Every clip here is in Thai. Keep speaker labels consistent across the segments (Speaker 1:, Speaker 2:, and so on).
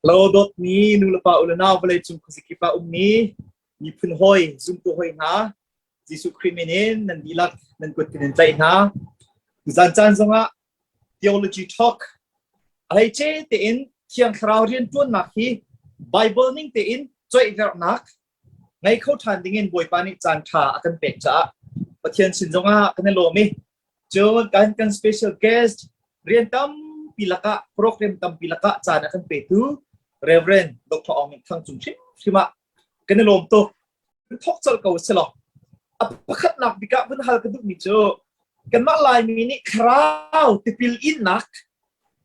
Speaker 1: Laudot ni nulapa ulanaw balay zum kusikipa umni ni punhoy zum tuhoy na Jisu kriminin nandilak nangkut kinentlay na zanzan zonga theology talk ay che tiin tiang krawrian tuan nakhi Bible ning tiin choi ver nak ngai khau than dingin boy pani chan tha akan pek cha pathian sin zonga kan lo mi jo kan special guest rian tam pilaka program tam pilaka chan akan pe tu Reverend Dr. Ong Thang Chung Chim Sima kan lom to thok chal ko selo apakhat nak bika pun hal keduk ni jo kan ma lai mi ni kraw tipil in nak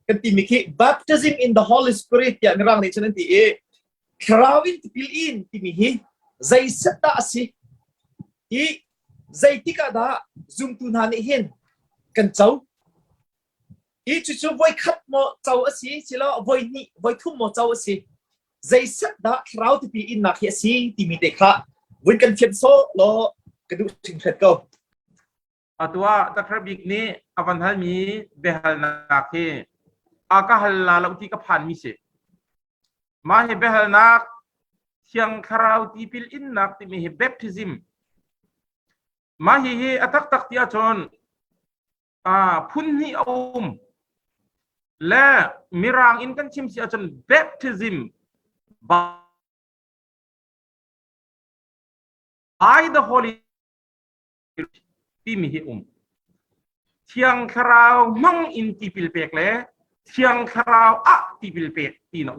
Speaker 1: kan ti miki baptism in the Holy Spirit ya ngrang ni chanan ti e krawin tipil in ti mi hi zai sata asi i zai tika da zum tu na ni hin kan chau i chu chu voi khat mo chau asi silo voi ni voi thum mo chau asi zai sat da kraw ti pi in na khi asi ti mi te kha win kan chen so lo kadu ting thlet ko
Speaker 2: atwa ta trabik ni avan hal mi behal na ke aka hal la lo ti ka phan mi se ma he behal na thiang kraw ti pil in nak ti mi he baptism ma hi atak tak tia chon phun hiและมีรางอินกันชิมเสียจน baptism by the Holy Spirit ที่มีให้เทียงคราวมั่งอินตีปิลเปกและเทียงคราวอะตีปิลเปกตีนะ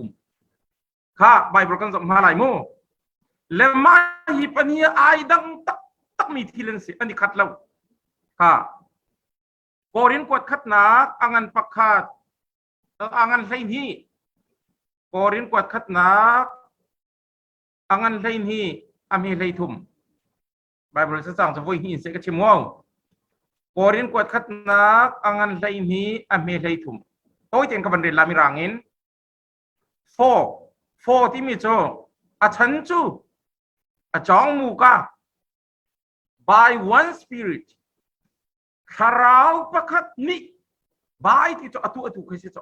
Speaker 2: ข้าไบเบิลกันสมมาหลายโมและมาฮิปนีไอดังตักมีทีเลนสิอันนี้ขัดเราข้าโกรินกวดขัดนักอังันปักขาดangan lain hi korin kuat khat nak angan lain hi ami lai thum bible sa sang sa voi hi se ka chimong korin kuat khat nak angan lain hi ami lai thum toi ten ka ban rin lami rangin four ti mi cho a chan chu a chong mu ka by one spirit kharau pakhat ni by ti cho atu kai se cho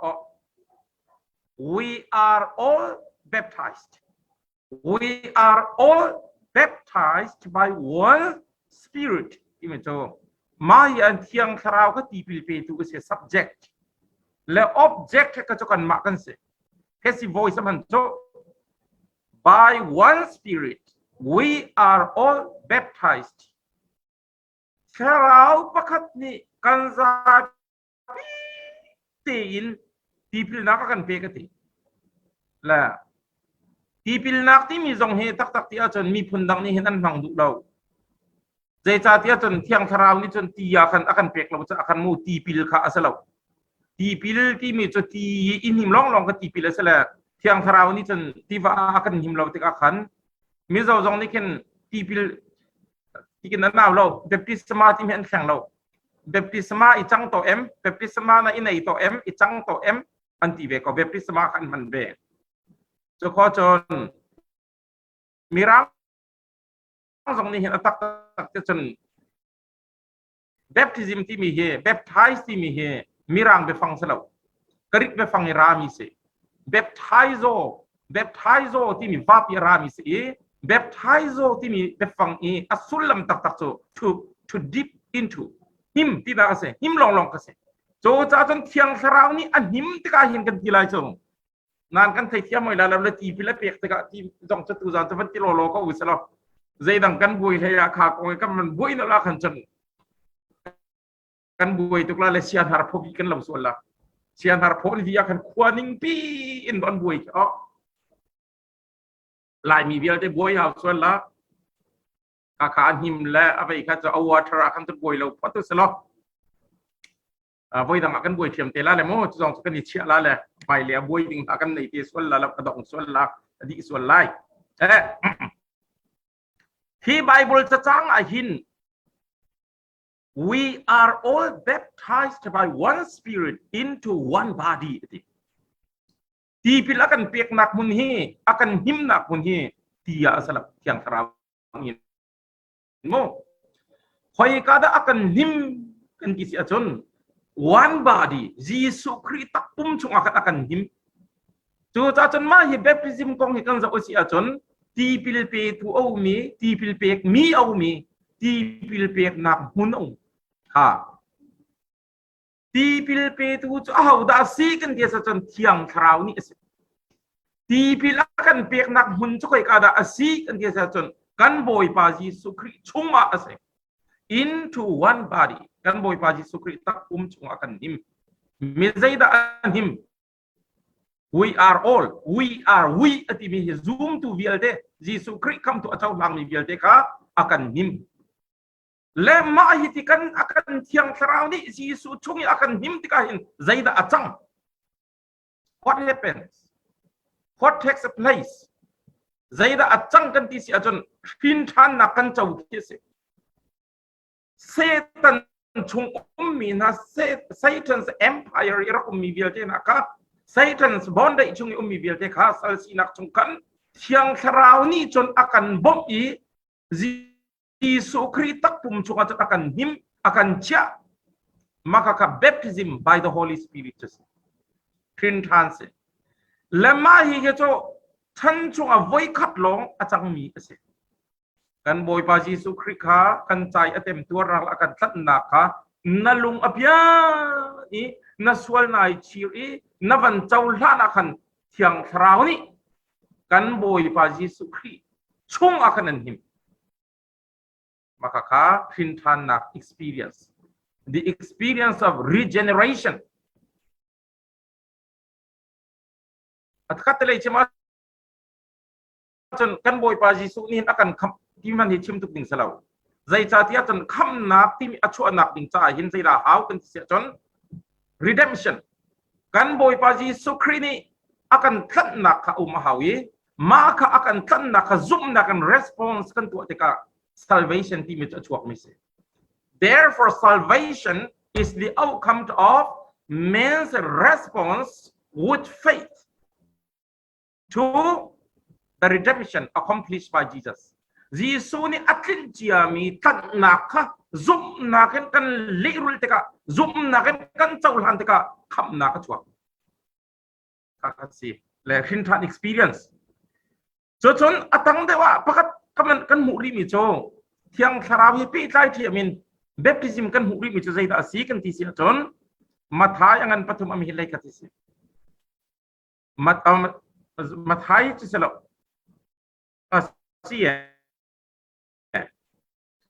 Speaker 2: we are all baptized by one spirit imecho mai an thiang kharau ka ti pil pe tu se subject le object ka cho kan ma kan se hesi voice man cho by one spirit we are all baptized kharau pakhat ni kan za tin tipil nak akan pe kati la tipil nak ti mi zong he tak ti achon mi phundang ni hinan hang du lo je cha ti achon thiang tharau ni chon ti ya akan pek lo cha akan mu tipil kha asalo tipil ti mi cho ti in him long ka tipil asala thiang tharau ni chon ti wa akan him lo tik akan mi zo zong ni ken tipil ti ken na lo baptisma ti mi an khang lo baptisma i chang to em baptisma na inai to em i chang to em anti ve ko baptisma kan man be cho kho chon mirang song ni hin atak chon baptism ti mi he baptize ti mi he mirang be fang selo karit be fang ra mi se baptizo ti mi va pi ra mi se baptizo ti mi be fang e asulam tak cho to deep into him ti da se him long ka se jo cha chon thiang kharau ni an him ti ka hin kan ti lai chong nan kan thai thiam moi la la ti pila pek ti ka ti jong cha tu jan ta ti lo ko u se lo zai dang kan bui he ya kha ko ka man bui na la khan chon kan bui tuk la le sian har pho bi kan lo so la sian har pho ni ya kan khwaning pi in don bui lai mi bial te bui ha so la ka him la abai ka cho water akan tu boi lo patu selo boi dang akan boi thiam te la le mo chong kan ni chia la le bai le boi ding akan nei te sol la ka dong sol la di sol lai hi bible cha chang a hin we are all baptized by one spirit into one body ti pil akan pek nak mun hi akan him nak mun hi tia asalap tiang tharau ni mo khoi ka da akan him kan ki sia chon one body Jesu Christ tak pum chung akan him chú cha chân ma hi baptism kong hi kan za osi a chon ti pil pe tu au mi ti pil pe mi au mi ti pil pe nak hun au ha ti pil pe tu chu au da si kan dia sa chon thiang thrau ni ase ti pil kan pe nak hun chu kai ka da asi kan dia sa chon kan boy pa Jesu Christ chunga ase into one body kan boy pa Jesu Christ tak chunga kan him mi zaida him we ati mi zoom to vialte Jesu Christ come to atau lang mi vialte ka akan him le ma hitikan akan thiang thrau ni Jesu chungi akan him tikahin zaida atang what happens what takes place zaida atang kan ti si ajon hin than na kan chau kise Satan chung mi na Satan's empire ira mi vialte na ka Satan's bondage chung mi vialte ka sal sinak chung kan thiang thrau ni chon akan bom i Jesu Christ tak pum chung akan him akan cha maka ka baptism by the Holy Spirit Trin Tanse lama hi ke cho chan chung a voi khat long achang mi ase kan boy pa Jesu Christ ka kan chai atem tur ral akan tat na ka nalung apya i naswal nai chiri navan chau la na kan thiang thrau ni kan boy pa Jesu Christ chung akan him maka ka Trin Tan na experience the experience of regeneration at katale chima chon kan boy pa Jesu ni akan kham ti man hi chim tuk ding salau zai cha tia chon kham nak ti achu anak ding cha hin zai da how kan se chon redemption kan boy pa Jesu Christ ni akan than nak ka hawi ma ka akan than nak ka zoom nak kan response kan tu ka salvation ti mi chuak mi se therefore salvation is the outcome of man's response with faith to the redemption accomplished by Jesus. Jesu ni atlin jiami tan naka zoom naken kan lirul teka zoom naken kan chaulhan teka kham naka chuak kakasi le Trin experience so chon atang dewa pakat kaman kan muri mi cho thiang tharau hi pi tlai thi amin baptism kan muri mi cho zaida asi kan ti si chon mathai angan pathum ami hilai katisi mathai chi selo asi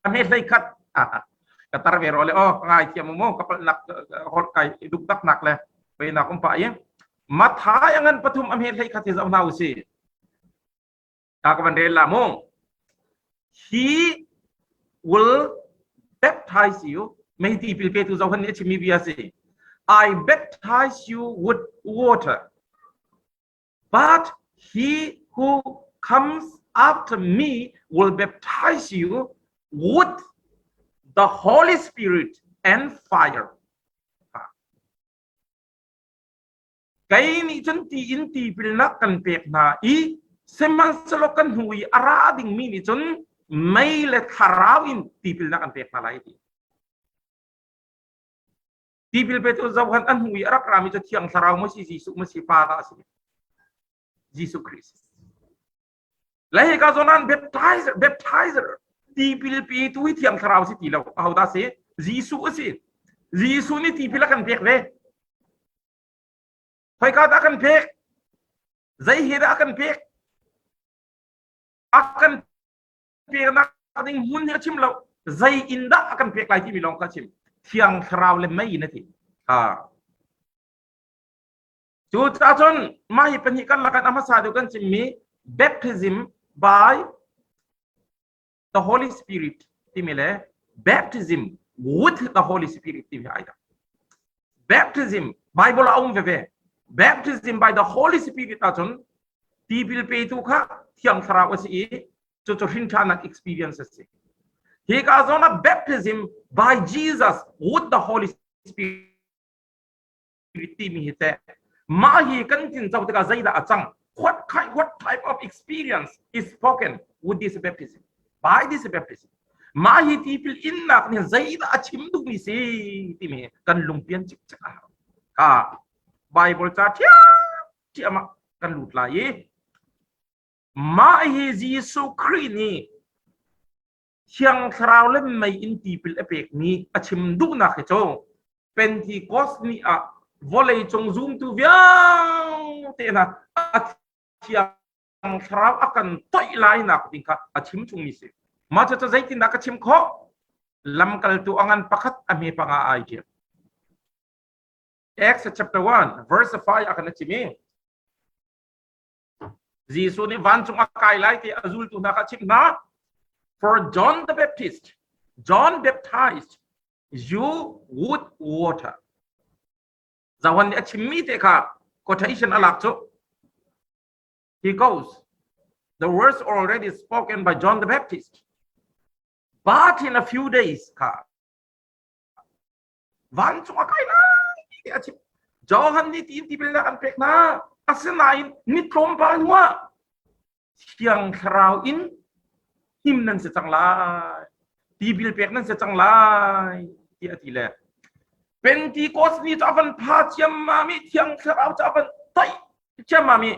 Speaker 2: kami lai kat katar vero le oh ngai tiam mo kapal nak hot kai duk tak nak le pe nak umpa ye mathai angan pathum ami lai kat zau nau si akabandela mo he will baptize you may ti pilpe tu zau han ni chimi biase I baptize you with water but he who comes after me will baptize you with the Holy Spirit and fire. Kay ni chun ti in ti pilnak kan pek na i seman salokan hui arading mi ni chun may le tharawin ti pilnak kan pek na lai ti. Ti pil petu zawhan an hui arak rami cho thiang tharaw mo si Jesu mo si Pada si Jesus Christ. Lahi ka zonan baptizer ti pil pi tu thiang tharaw si tilaw au da se Jesu ni ti pil kan pek ve phai ka ta kan pek zai hira akan pek na ding mun he chim lo zai inda akan pek lai ti milong ka chim thiang tharaw le mai na ti ha chu ta chon mai pani kan lakan amasa du kan chim mi baptism by the Holy Spirit timile baptism with the Holy Spirit tim aida baptism Bible aum ve baptism by the Holy Spirit achon ti bil pe tu kha thiang tharaw si cho Trin Tan experiences se he ka zona baptism by Jesus with the Holy Spirit tim hite mahi kan tin chau ta zaida achang what type of experience is spoken with this baptism by this baptism mahi tipil innak ni zaida achim du mi se time kan lungpian chik cha ka Bible cha tiama กันหลุดไหลมาเฮจีสุครีนี่เชียงคราวเล่มไม่อินทีพิลเอเปกนี้อาชิมดูนักโจเป็นที่กอสนี่อะวอลเลย์จงซูมตัวเวียงเตนะอาเชียงคราวอากันต่อยไล่นักดิ้งค่ะอาชิมจงมีสิมาจะใจที่นักอาชิมข้อลำกัลตัวอันพักอเมปังอาไอเดีย Acts chapter 1 verse 5 akan achimin Jisu ni van chung akai lai ti azul tu nakachim na for John the Baptist John baptized you with water zawan ni achimi te ka quotation alak chu he goes the words are already spoken by John the Baptist but in a few days ka van chung akai lai Johan ni tibil na kan pek na asinain ni trompal wa siang karaw in him nan sa changlay tibil pek nan sa changlay ti atile Pentecost ni chavan pha chiam mami siang karaw chavan tai chiam mami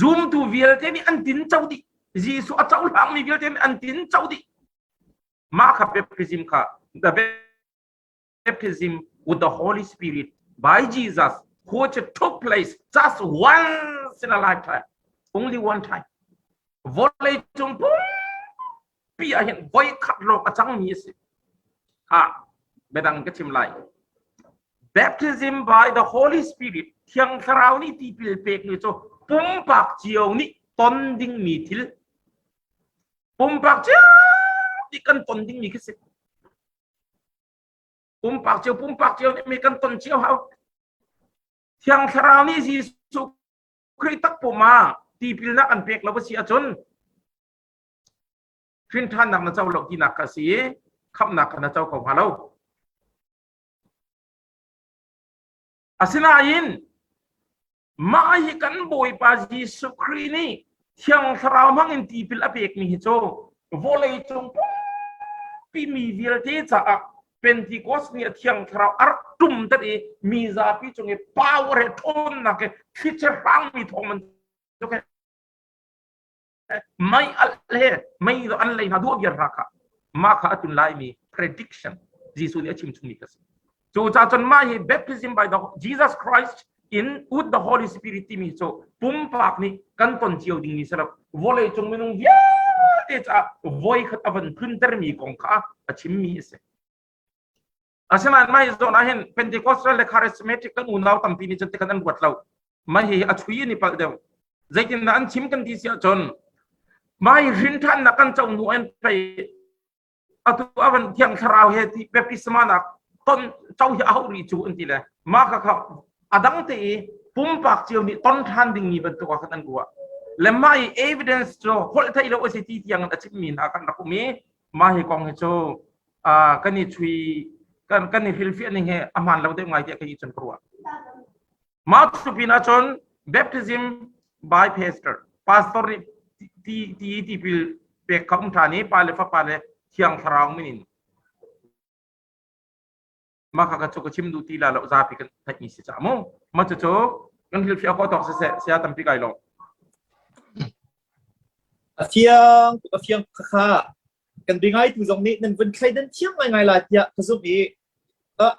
Speaker 2: zoom tu vial te ni antin chaudi Jisu a chaw lang ni vial te ni antin chaudi ma kha baptism kha the baptism with the Holy Spirit by Jesus, which took place just once in a lifetime, only one time. Volay chung pum pia hiện voi khát lộc ở trong mi si. Bedang kachim lai. Baptism by the Holy Spirit, thiang kharau ni ti pil pek ni cho pum pak chiao ni ton ding mi til. Pum pak chiao ni kan ton ding mi kisi. Pum pak chiao ni mi kan ton chiao hao. Thiang kharau ni Jisu Christ tak puma ti pil na kan pek la ba si achon. Khin than nak na chau lok ti nak ka si kham nak na chau ko halo. Asinain mai kan boy pa Jisu Christ ni thiang kharau mang in ti pil apek mi hi cho. Volei chung pi mi vil te cha Pentecost ni thiang kharau ar tum ta di mi za pi chung e power e thon na ke khiche rang mi thong man to ke mai al le mai do an le na do biar raka ma kha atun lai mi prediction Jisu ni achim chung ni kas so cha chon mai baptism by the Jesus Christ in with the Holy Spirit ti mi so pum pak ni kan ton chiu ding ni sarap volei chung minung ya te cha voi khat avan khun ter mi kong kha achim mi se Asaman mai zo na hen Pentecostal le charismatic kan unaw tampi ni jante kan buat lau mai achui ni pal dew zaitin na an chim kan ti sia chon mai rin than na kan chau nu en pe atu avan thiang kharau he ti baptisma na ton chau hi au ri chu an ti le ma kha kha adang te pum pak chiu ni ton than ding ni ban to ka kan bua le mai evidence cho hol thai lo se ti tiang an achim mi na kan na ku me mai kong he cho kan ni chui kan ni Philippine ni he aman law de ngai te kai chon kruwa ma tu pina chon baptism by pastor ti pil pe kam thani pale fa pale thiang kharang minin ma kha ka chok chim du ti la lo za pi kan thai ni si cha mo ma cho cho kan Philippine ko tok se tam pi kai lo
Speaker 1: afiang kha kan bingai tu zong ni nan vun khai dan thiang ngai la tia khazum ni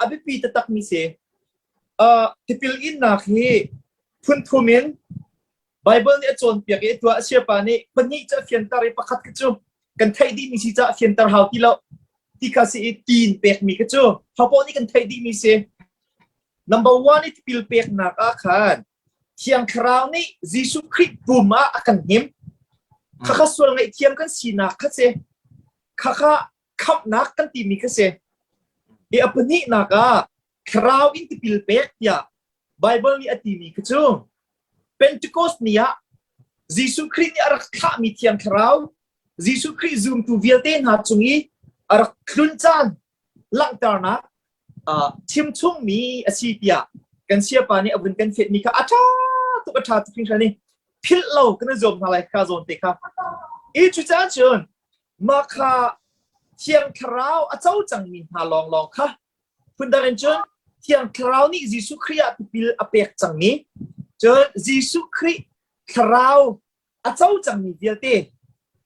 Speaker 1: abi pi ta tak mi se tipil in na khi phun thumin Bible ni achon piak e tua sia pa ni pani cha fian tar e pakhat ka chu kan thai di mi si cha fian tar hau ti lo ti ka si tin pek mi ka chu hapo ni kan thai di mi se number 1 ni tipil pek na ka khan thiang khrau ni Jisu Christ buma akan him kha swal ngai thiam kan sina kha se kha khap nak kan ti mi ka se e apani na ka khrau in tipil pek ya Bible ni ati mi ka chu Pentecost niya Jisu Christ ni arak kha mi thiam khrau Jisu Christ zoom tu vialte na chungi arak khlunchan lang tar na chim chung mi asipia kan sia pa ni abun kan fet ni ka acha tu acha tu ping ni phil lo kan zom na lai ka zon te ka e chu cha chun ma kha thiam khrau a chau chang mi ha long long kha phun da ren chun เที่ยงคราวนี้ยิสุคริสต์พิลอเปกจังนี้เจอยิสุคริสต์คราวอาเจ้าจังมีเวียเต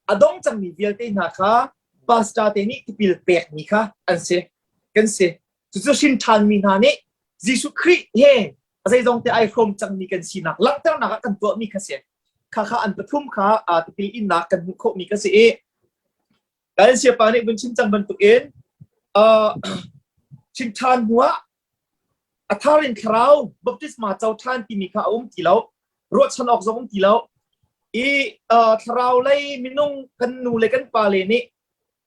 Speaker 1: อดงจังมีเวียเตนะคะปาสตาเตนี่พิลเปกนี่ค่ะอันเสกันเสจุดชินทันมีนานี่ยิสุคริสต์เฮอะไรตรงที่ไอโครมจังมีกันสีนักลักเจ้านักกันตัวมีค่ะเสข้าอันปฐุมข้าพิลอินนักกันหุกมีค่ะเสการเสียปานี่บุญชินจังบรรทุกเองชินทานหัวอัธารินคราวบัพติศมาเจ้าท่านที่มีข้ากี่แล้วรถฉันออกจากกี่แล้วคราวเลยมินุ่งกันนูเลยกันปาเลยนี่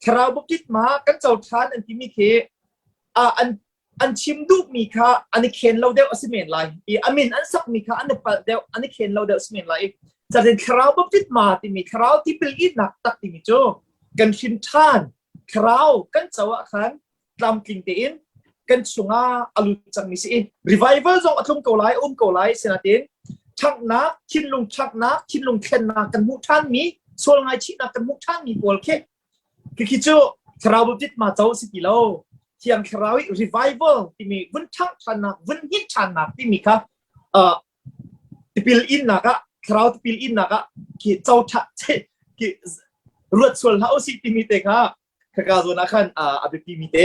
Speaker 1: คราวบัพติศมากันเจ้าท่านอันที่มีอันชิมดูมีข้าอันนี้เข็นเราเดียวอสิเมนไลอันมินอันสักมีข้าอันนี้เดียวอันนี้เข็นเราเดียวอสิเมนไลจะเป็นคราวบัพติศมาที่มีคราวที่เป็นอินนักตักที่มีโจกันชินทานคราวกันเจ้าขันตามกินเตียนกันสุงาอลุจังมิสิรีไวเวอร์จงอัตุมเกาไลเกาไลเสนาเตียนชักนักชินลงชักนักชินลงเข็นนักกันมุท่านมีส่วนไงชินักกันมุท่านมีบอลเคคือคิดจูคราวบุตรมาเจ้าสิกิโลเที่ยงคราวรีไวเวอร์ที่มีวันชักชันนักวันยินชันนักที่มีค่ะที่พิลอินนักคราวที่พิลอินนักคือเจ้าทัดคือรวดส่วนเขาสิที่มีเตค่ะข้าส่วนนักขันอภิพิมีเต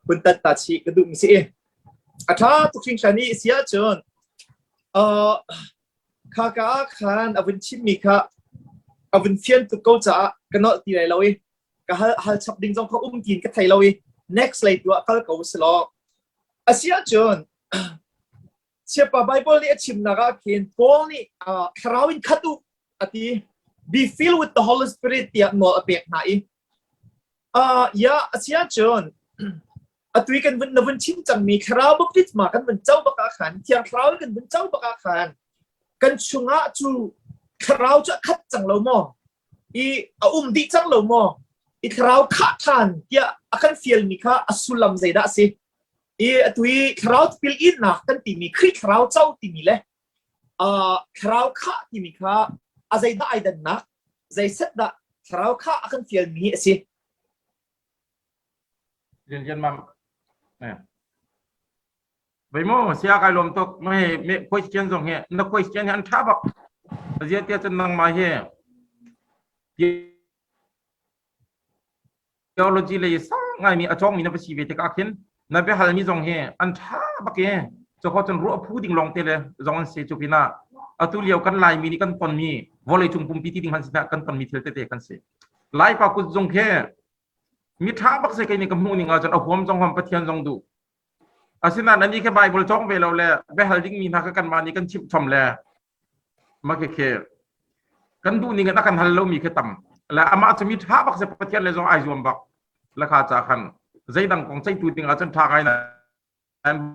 Speaker 1: บนตัดตัดชีกระดุมสิถ้าทุกสิ่งฉันนี้เสียจนข้าก็ขันอวินชิมีค่ะอวินเฟียนตุกเขาจะกันนอตีไรเราก็ฮัลชับดิ้งจงเขากินก็ไทยเรา next เลยตัวเขาเขาสโลเสียจนเชื่อป่ะไบเบิลนี่ชิมนักเขียนโพลนี่คราวอินขัดุที่ be filled with the Holy Spirit ที่นอเปียกไหนยาเสียจนตุยกันวันชิมจังมีคราวบัพติศมากันเป็นเจ้าบักอาขันเที่ยงคราวกันเป็นเจ้าบักอาขันกันชุงะจูคราวจะคัดจังเราหมอดีจังเราหมอคราวขัดทันเที่ยอากันเฟียลมีค่ะอสุลัมใจได้สิตุยคราวพิลอินนักกันที่มีคริคราวเจ้าที่มีเลยคราวขัดที่มีค่ะอาใจได้ดันนักใจเสร็จได้คราวขัดอากันเฟียลมีสิ
Speaker 2: เรียนมาไปโม่เสียกายลมตกไม่question ตรงเนี้ยนัก question อันท้าบักเสียเตี้ยจนนั่งมาเฮีย theology เลยสังไงมีอจงมีนับชีวิตก็เห็นนับไปหามีตรงเฮียอันท้าบักเฮียจะเขาจนรู้พูดดิ่งลงเตเลยตรงนั้นเสียจุกินาตุเลียวกันลายมีนี่กันตอนมีวอลเลยจุ่มปุ่มพิธีดิ่งหันสินะกันตอนมีเทเลเตกันเสียลายปากุจงเฮียมีท้าบักเสกนี่กับหูนี่อาจจะเอาความจงความปฏิญาณจงดูอาศินันนี้แค่ใบบุลจงไปเราแหละไปหาดิ่งมีนักกันมานี่กันชิบชมแหละมาแค่กันดูนี่กันนักกันฮัลโหลมีแค่ต่ำและอามาจะมีท้าบักเสกปฏิญาณเลยจงไอจวมบักราคาจากขันใจดังของใจตัวดิ่งอาจจะทางไงนะ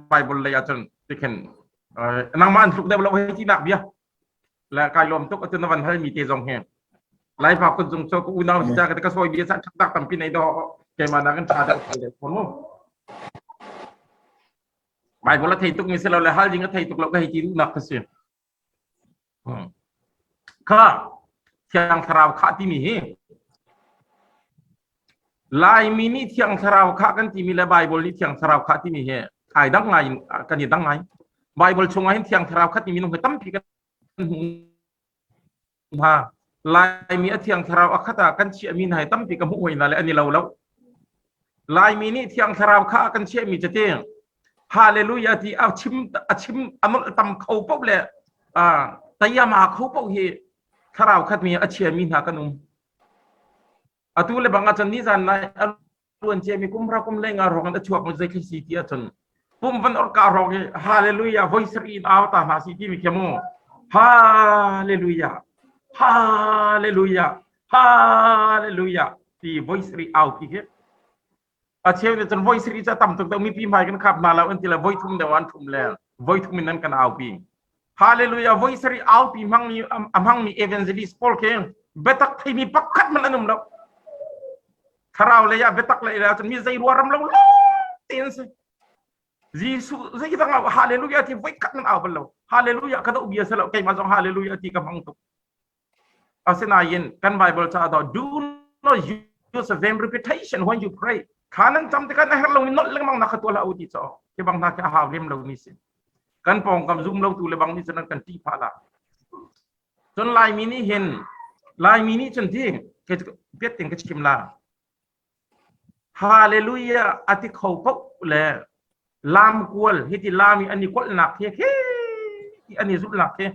Speaker 2: ใบบุลเลยอาจจะที่เห็นนางมันสุกได้เราให้ที่นักเบียและกายลมทุกอาจจะนวันให้มีเตจงเฮไล่พาคนจงโชกุนาวจะกันก็สวยเบียสักตักตั้มปีในดอกแกมานักกันชาดเลยคนนู้นใบบุลไทยตุกมีเสลาเลยฮัลจิงก็ไทยตุกเราก็ให้จีนนักเสียข้าเที่ยงคราวข้าที่มีลายมินิเที่ยงคราวข้ากันที่มีและใบบุลนี่เที่ยงคราวข้าที่มีไอ้ดังไงกันยังดังไงใบบุลชงไอ้เที่ยงคราวข้าที่มีนุ่งให้ตั้มปีกันฮะลายมีเที่ยงคราวข้าตากันเชี่ยมีนให้ตั้มปีกับหัวนั่นแหละอันนี้เราแล้วลายมินิเที่ยงคราวข้ากันเชี่ยมีจะเที่ยงฮาเลลูยาที่เอาชิมอันนั้นตั้มเขาปุ๊บเลยแต่ยามาเขาปุ๊บเฮคราวข้ามีเชี่ยมีนหากันนุ่มตุเลยบางอาจารย์นี่จันนายล้วนเชี่ยมีกุมพระกุมเล่งอารมณ์กันชั่วมันจะคิดสิที่อาจารย์ปุ่มวันออกการร้องฮาเลลูยา voice read เอาตามาสิที่มีแค่โมฮาเลลูยาฮาเลลูยาฮาเลลูยาที่ voice read เอาพี่เเชี่ยวเนี่ยจน voice read จะต่ำตึกต้องมีพี่หมายกันครับนาแล้วอันที่ละ voice ทุ่มเดียวอันทุ่มแล้ว voice ทุ่มนั้นกันเอาพี่ฮาเลลูยา voice read เอาพี่มั่งมี evangelist Paul เองเบตักที่มีปักขัดมันอันนึงแล้วคราวเลยอะเบตักเลยแล้วจนมีใจรัวรำแล้วเตียนสิJesus, saya kita ngau haleluya ti voi kat nan awal lo. Haleluya kada biasa lo kai masong haleluya ti kapang tu. Asina yin kan Bible cha do not use a vain repetition when you pray. ขานั้นจำแต่กันนะเราไม่นดเรื่องบางนักตัวเราอุติจ่อที่บางนักหาเรื่องเรานี่สิกันปองกับซุ่มเราตัวเลยบางนี่ฉะนั้นกันที่พาละจนลายมินิเห็นลายมินิจนที่เกิดเปียกติงกับชิมลาฮาเลลูยาอธิเขาพบเลยลามกวลเฮติลามีอันนี้กวลหนักเฮ้อันนี้สุดหนักเฮ้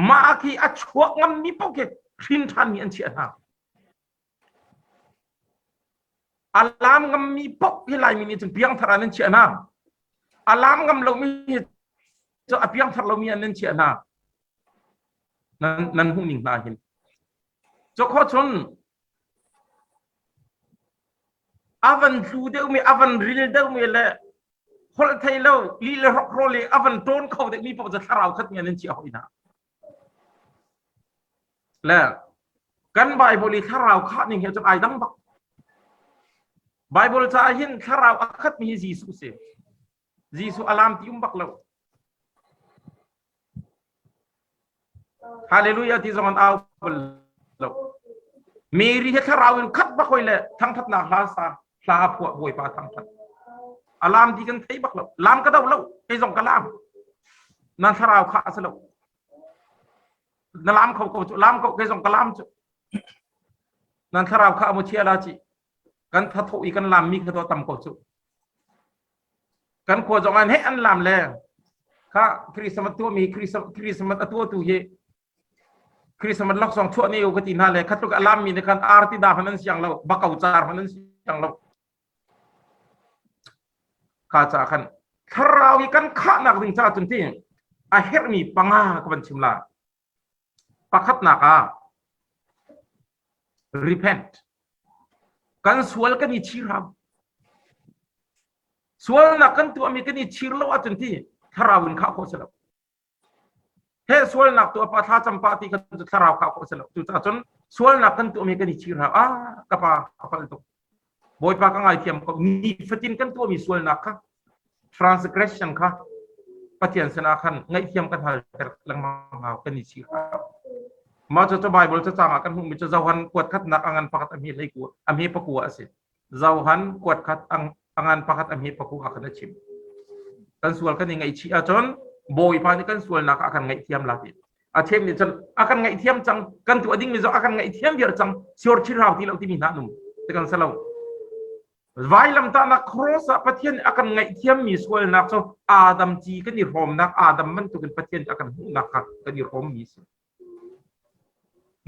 Speaker 2: มาคีอัชวกงำมีพวกเกทินทันมีอันเชียนาอัลลามงำมีพวกที่ลายมินิจนเพียงทารันเชียนาอัลลามงำเรามีจะเพียงทารเรามีอันนั้นเชียนานั้นหุ่นหนึ่งนาเห็นจกข้อชนอาวันสูเดียวมีอาวันริลเดียวมีแหละคนไทยเราลีเลรอกโรเลอาวันโดนเขาเด็กมีพอจะทาราขัดมีอันนั้นเชียหอยนะและกันไบเบิลทาราขัดนี่เหี่ยวจะไอ้ดังบักไบเบิลจะเห็นทาราขัดมีจีสุเสจีสุอัลลามที่บักเราฮาเลลูยาที่zamanเอาเราเมรีเฮทราวินคัดบักไว้เลยทั้งทัดนาคลาซาลาพวกบวยปาทั้งทัดอัลลามที่กันไทยบักเราลามก็ได้เราไอ้ส่งกะลามนั่นทราวข้าสลบนั่นลามเขาจุลามเขาไอ้ส่งกะลามจุนั่นทราวข้ามุเชียราจิกันทัดทุอีกันลามมีขตัวต่ำเขาจุกันขวดจงอันให้อันลามเลยข้าคริสต์มาสตัวมีคริสต์มาสตัวตัวเฮคริสต์มาสลักสองชั่วนี้อุกตินาเลยขัดตุกอัลลามมีในการอาร์ติดาพันนั้นเสียงเราบักเอาจาร์พันนั้นเสียงเราข้าจะขันทาราวิกันข้านักดึงจ้าจนที่อาเฮรมีปังอากับบัญชิมลาปักขัดนักอา repent กันสวลกันอิชิราสวลนักกันตัวมีกันอิชิรลวจนที่ทาราวินข้าโคสลับเฮ้สวลนักตัวปัทาจำปาติกันจะทาราวข้าโคสลับจุดจนสวลนักกันตัวมีกันอิชิรากับapa itu boy pakang ay tiam ko ni fatin kan tu mi swal nak ka transgression ka patian senakan ngai tiam kan hal lang ma kan ni si ka ma cho bible cha changa kan hum mi cha zawhan kuat khat nak angan pakat ami lai ku ami paku ase zawhan kuat khat angan pakat ami paku akan chim kan swal kan ngai chi a chon boy pa ni kan swal nak akan ngai tiam lati a them ni chan akan ngai tiam chang kan tu ading mi zo akan ngai tiam biar chang sior chi raw ti lo ti mi na num te kan salau vai lam ta nak cross pathian akan ngai thiam mi swal nak so adam chi kan ni rom nak adam man tu kan pathian akan nak kan ni rom mi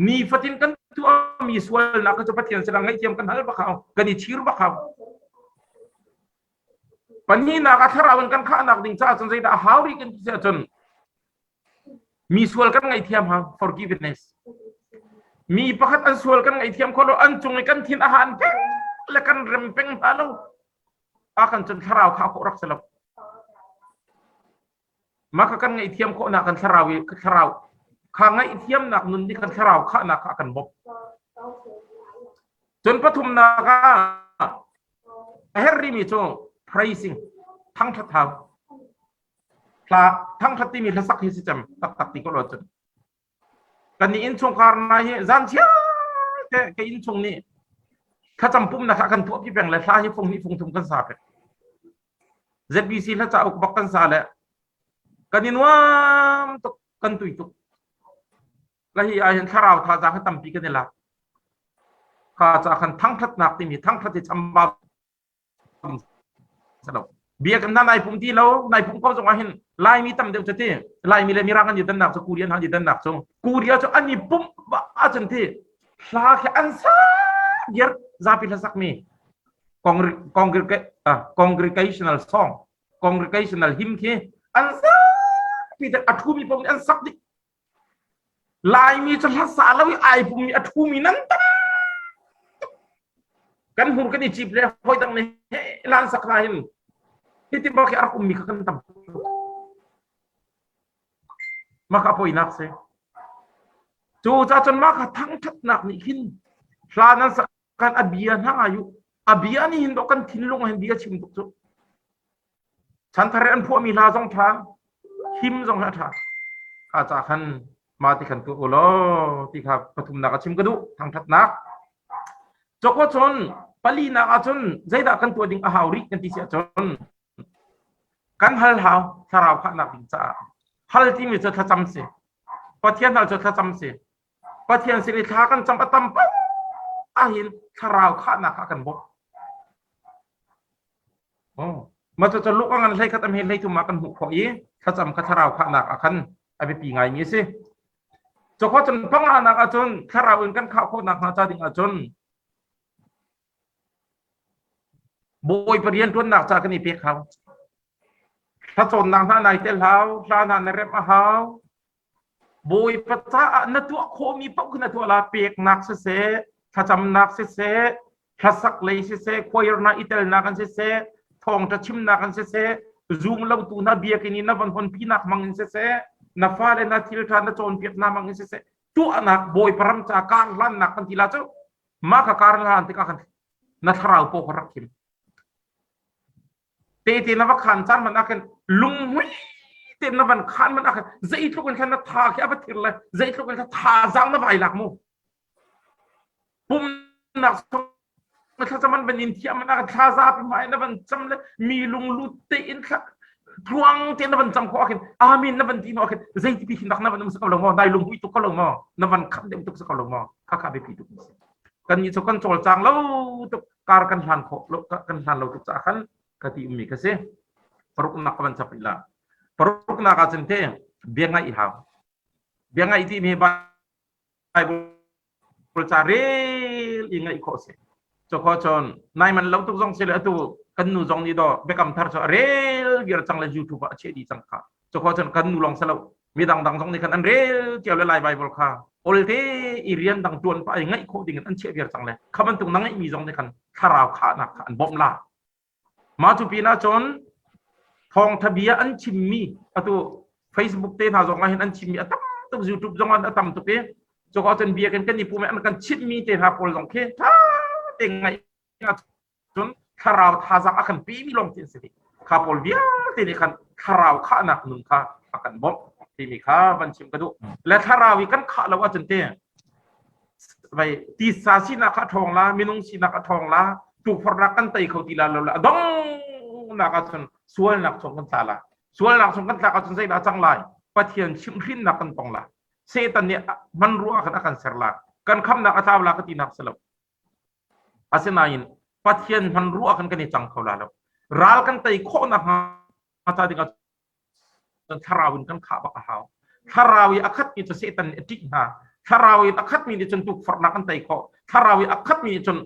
Speaker 2: ni fatin kan tu mi swal nak so pathian sedang ngai thiam kan hal ba khaw kan ni chir ba khaw pani nak atharawan kan kha nak ding cha chon zai da hauri kan cha chon mi swal kan ngai thiam ha forgiveness mi pakhat an swal kan ngai thiam kholo an chung kan thin ahan lekan rempeng halu akan cenderung tharau kha ko rak selap maka kan ngai thiam ko nak kan tharawi tharau kha ngai thiam nak nun di kan tharau kha nak akan bob jun pathum na ka herri mi cho praising thang thathaw pla thang thati mi thasak hi sistem tak ti ko lo chun kan ni in chung karna hi zan chia ke in chung niข้าจำปุ่มนะครับกันพวกพี่แบ่งและท่าที่ฟงนี่ฟงทุมกันสาเป็น ZBC ถ้าจะเอาบักกันสาแล้วกันนินว่าตุกกันตุยตุกแล้วที่อาเห็นข้าเราท่าจะให้ตั้มปีกันนี่ละข้าจะขันทั้งทัดหนักที่มีทั้งทัดที่จำบาสนุกเบียกันด้านในปุ่มที่เราในปุ่มก็จะว่าเห็นลายมีตั้มเดียวจะที่ลายมีเลยมีร่างกันอยู่ด้านหนักจะกูเรียนหันอยู่ด้านหนักจงกูเรียนจะอันนี้ปุ่มอาจารย์ที่ลาแค่อันซ่าเยอะZapil hasak mi congregational song congregational hymn ke ansa pita athumi pom an sak di lai mi cha hasa lawi ai pum mi athumi nan ta kan hum kan ni chip le hoi dang ne lan sak la hin ti ba ke ar kum mi ka kan tam maka poi nak se chu cha chon maka thang that nak ni khin planan kan abian hang ayu abian ni hindo kan thinlung hen dia chim tuk chu chan thare an phu mi la jong tha him jong ha tha ka cha khan ma ti khan tu ulo ti kha pathum na ka chim ka du thang that nak joko chon pali na ka chun zaida kan tu ding a hauri kan ti sia chun kan hal hau tharau kha na pin cha hal ti mi cha cham se pathian hal cha cham se pathian sini tha kan cham atam pa ahin tharau kha na kha kan boมาจะลุกงานอะไรก็ทำให้เลยทุมากันหุบขอยถ้าจำคาถาเราขนาดกันไอ้ไปปีไงนี้สิจะขอจนพังหนักจนถ้าเราเองกันข้าวโคนักมาจะดิ่งจนบอยเปลี่ยนตัวหนักจากนี้เพียงเขาถ้าจนนางท่านในเตลเขาท่านในเรมเขาบอยปัจจัยนัตัวโคมีปั๊บขึ้นตัวลาเปียกหนักเสียถ้าจำหนักเสียถ้าสักเลยเสียคอยร์นาอิตาลีนักกันเสียทองจะชิมนักกันเสียซูมเราตูน่าเบียกินีน่าวันคนพี่นักมังเสียน่าฟ้าเลยน่าทิลทานน่าโจนเปียกน่ามังเสียตัวนักบอยพรำจากการลั่นนักกันทีละเจ้ามากการลั่นที่กันน่าทราวโปกรักขิมเตะนับขันจันมันนักกันลุงวิ่งเตะนับวันขันมันนักกันใจทุกคนแค่น่าท่าแค่ไปถึงเลยใจทุกคนแค่ท่าจังน่าไปหลักมูปุ่มนักถ้าจะมันเป็นอินเดียมันอาจจะซาเป็นไม้นะมันจำเลยมีลุงลุเตอินค่ะทวงเตนนะมันจำข้อกันอามินนะมันที่นอกันใจที่พี่นักนะมันมุสกลงมอได้ลุงวิตุกลงมอนะมันขันเด็กตุกสกลงมอข้าข้าไปพี่ตุกกันยิ่งสุกันโจลจังแล้วตุกการกันหันโคลกันหันเราตุกจากกันกติอุมิกเสปรุกนักมันจับอีละปรุกนักอาจารย์เตะเบียงไงอีหาวเบียงไงที่มีใบปรุจารียังไงอีกข้อเสียจขอจนนายมันเราตุกจงเสลตุกันนูจงนี่ดอกเบกำทาร์จเรลเกียร์จังเลยยูทูบเชดีจังค่ะจขอจนกันนูลองเสลมีดังจงนี่กันอันเรลเกี่ยวเลยไบเบิลค่ะโอเลเตอีเรียนดังจวนไปไงโคดิ้งอันเชี่ยเกียร์จังเลยคำมันตุงนั่งมีจงนี่กันคาราวขาหนักอันบ่มลามาจุปีน่าจนทองทะเบียอันชิมมีอะตุเฟซบุ๊กเตน่าจงไงอันชิมมีอะตั้มตุกยูทูบจงอันอะตั้มตุกเอจขอจนเบียกันนี่ปูแม่อันกันชิมมีเตน่าโพลจงเคท่าเองไงจนคาราวท่าจังอากันปีมีลงที่สิข้าพอลเบียที่นี่กันคาราวข้านักหนึ่งข้าอากันบ่ที่มีข้าบัญชีกระดูและคาราวอีกันข้าแล้วว่าจนเตะไปตีสาสีนักทองละมินุงสีนักทองละถูกฟรักกันไตเขาตีละแล้วละดงนักจนส่วนนักชงกันตาละส่วนนักชงกันตาก็จนใจละจังไรปะเทียนชิมขึ้นนักกันตองละเซตันเนี่ยมันรู้อากันอากันเสร็จละกันคำนักท้าวละก็ตีนักสลับอาเซนายินปัทเทียนมันรู้กันกันในจังเขาแล้วรัลกันไตโคนักมาตาดิกันทาราวินกันขาบักหาวทาราวิอัคตมีจะเสตันเอติกนะทาราวิอัคตมีจนถูกฝันักกันไตโคทาราวิอัคตมีจน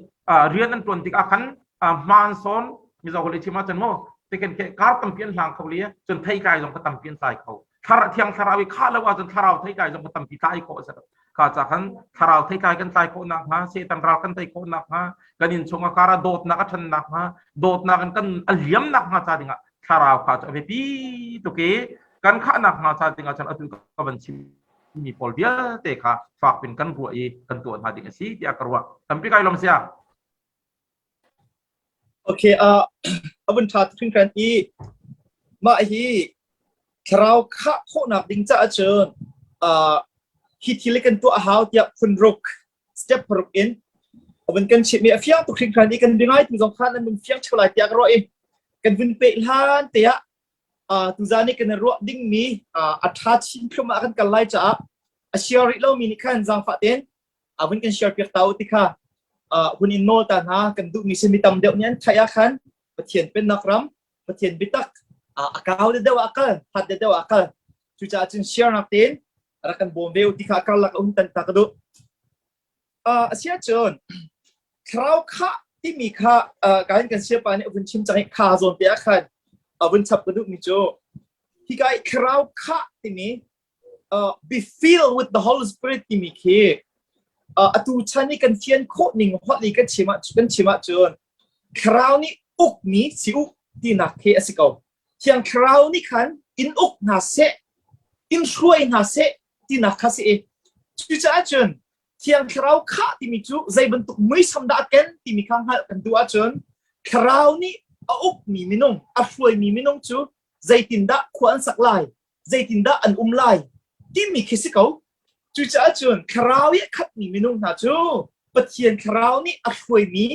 Speaker 2: เรียนนั้นตัวติกอาคันมันซอนมีจะคนเลยที่มาจนโม่แต่กันแค่การตั้มเปลี่ยนหลังเขาเลี้ยจนไทยกายจงกระตั้มเปลี่ยนใจเขาทาราเทียงทาราวิข้าแล้วว่าจนทาราไทยกายจงกระตั้มปีใต้เขาเสร็จข้าจากนั้นถ้าเราไทยกายกันไตโคนักฮะเสตันเรากันไตโคนักฮะกันยินชงอาการโดดนักชันนักฮะโดดนักกันอัลเลียมนักฮะจาดิงะถ้าเราข้าจะไปปีตุกเกกันข้านักฮะจาดิงะฉันอัตุกับบัญชีมีพอลเดียเตะค่ะฝากเป็นกันผัวอีกันตัวหาดิงะสิที่อากรวะทำปีกายลมเสีย
Speaker 1: โอเคบันทัดขึ้นกันอีมาฮีเราข้าโคนักดิ้งจะเชิญฮิตที่เล็กกันตัวหาวที่คุณรุกสเต็ปรุกอินวันกันชิมีเฟียงตุกทิ้งครั้งนี้กันดึงไอ้ถึงสองครั้งนั้นมันเฟียงเท่าไรที่อากรอยกันวินเปลานเตะตุจานี่กันรัวดิ้งมีอัฐาชินพรมากันกันไล่จ้าเชียร์เรามีนิคันจังฟัดเองวันกันเชียร์เปียกเต้าติค่ะวันอินโนตันฮะกันดูมีเซมิตัมเดียวนี้ทายาคันประเทียนเป็นนักรำประเทียนบิตักอากาศเดียวอากาศพัดเดียวอากาศจุจ้าจึงเชียร์นักเต้นrakan bombeu di kakal lak untan takdo asia chon krau kha ti mi kha kain kan sia pa ne ubun chim chang kha zon pe khan abun chap kadu mi cho hi kai krau kha ti mi be filled with the holy spirit ti mi ke atu chani kan thian kho ning hot li kan chima chon krau ni uk mi si uk ti na ke asikau thiang krau ni khan in uk na se in shuai na seที่นักข่าวสิจุดจ้าจนเที่ยงคราวข้าที่มีจูใจบรรทุกไม่สำดักกันที่มีข้างหันกันตัวจนคราวนี้อุกมีมินงอัฟวยมีมินงจูใจตินดาขวานสักลายใจตินดาอันลายที่มีคิดสิเขาจุดจ้าจนคราวนี้ขัดมีมินงนะจูปะเทียนคราวนี้อัฟวยมี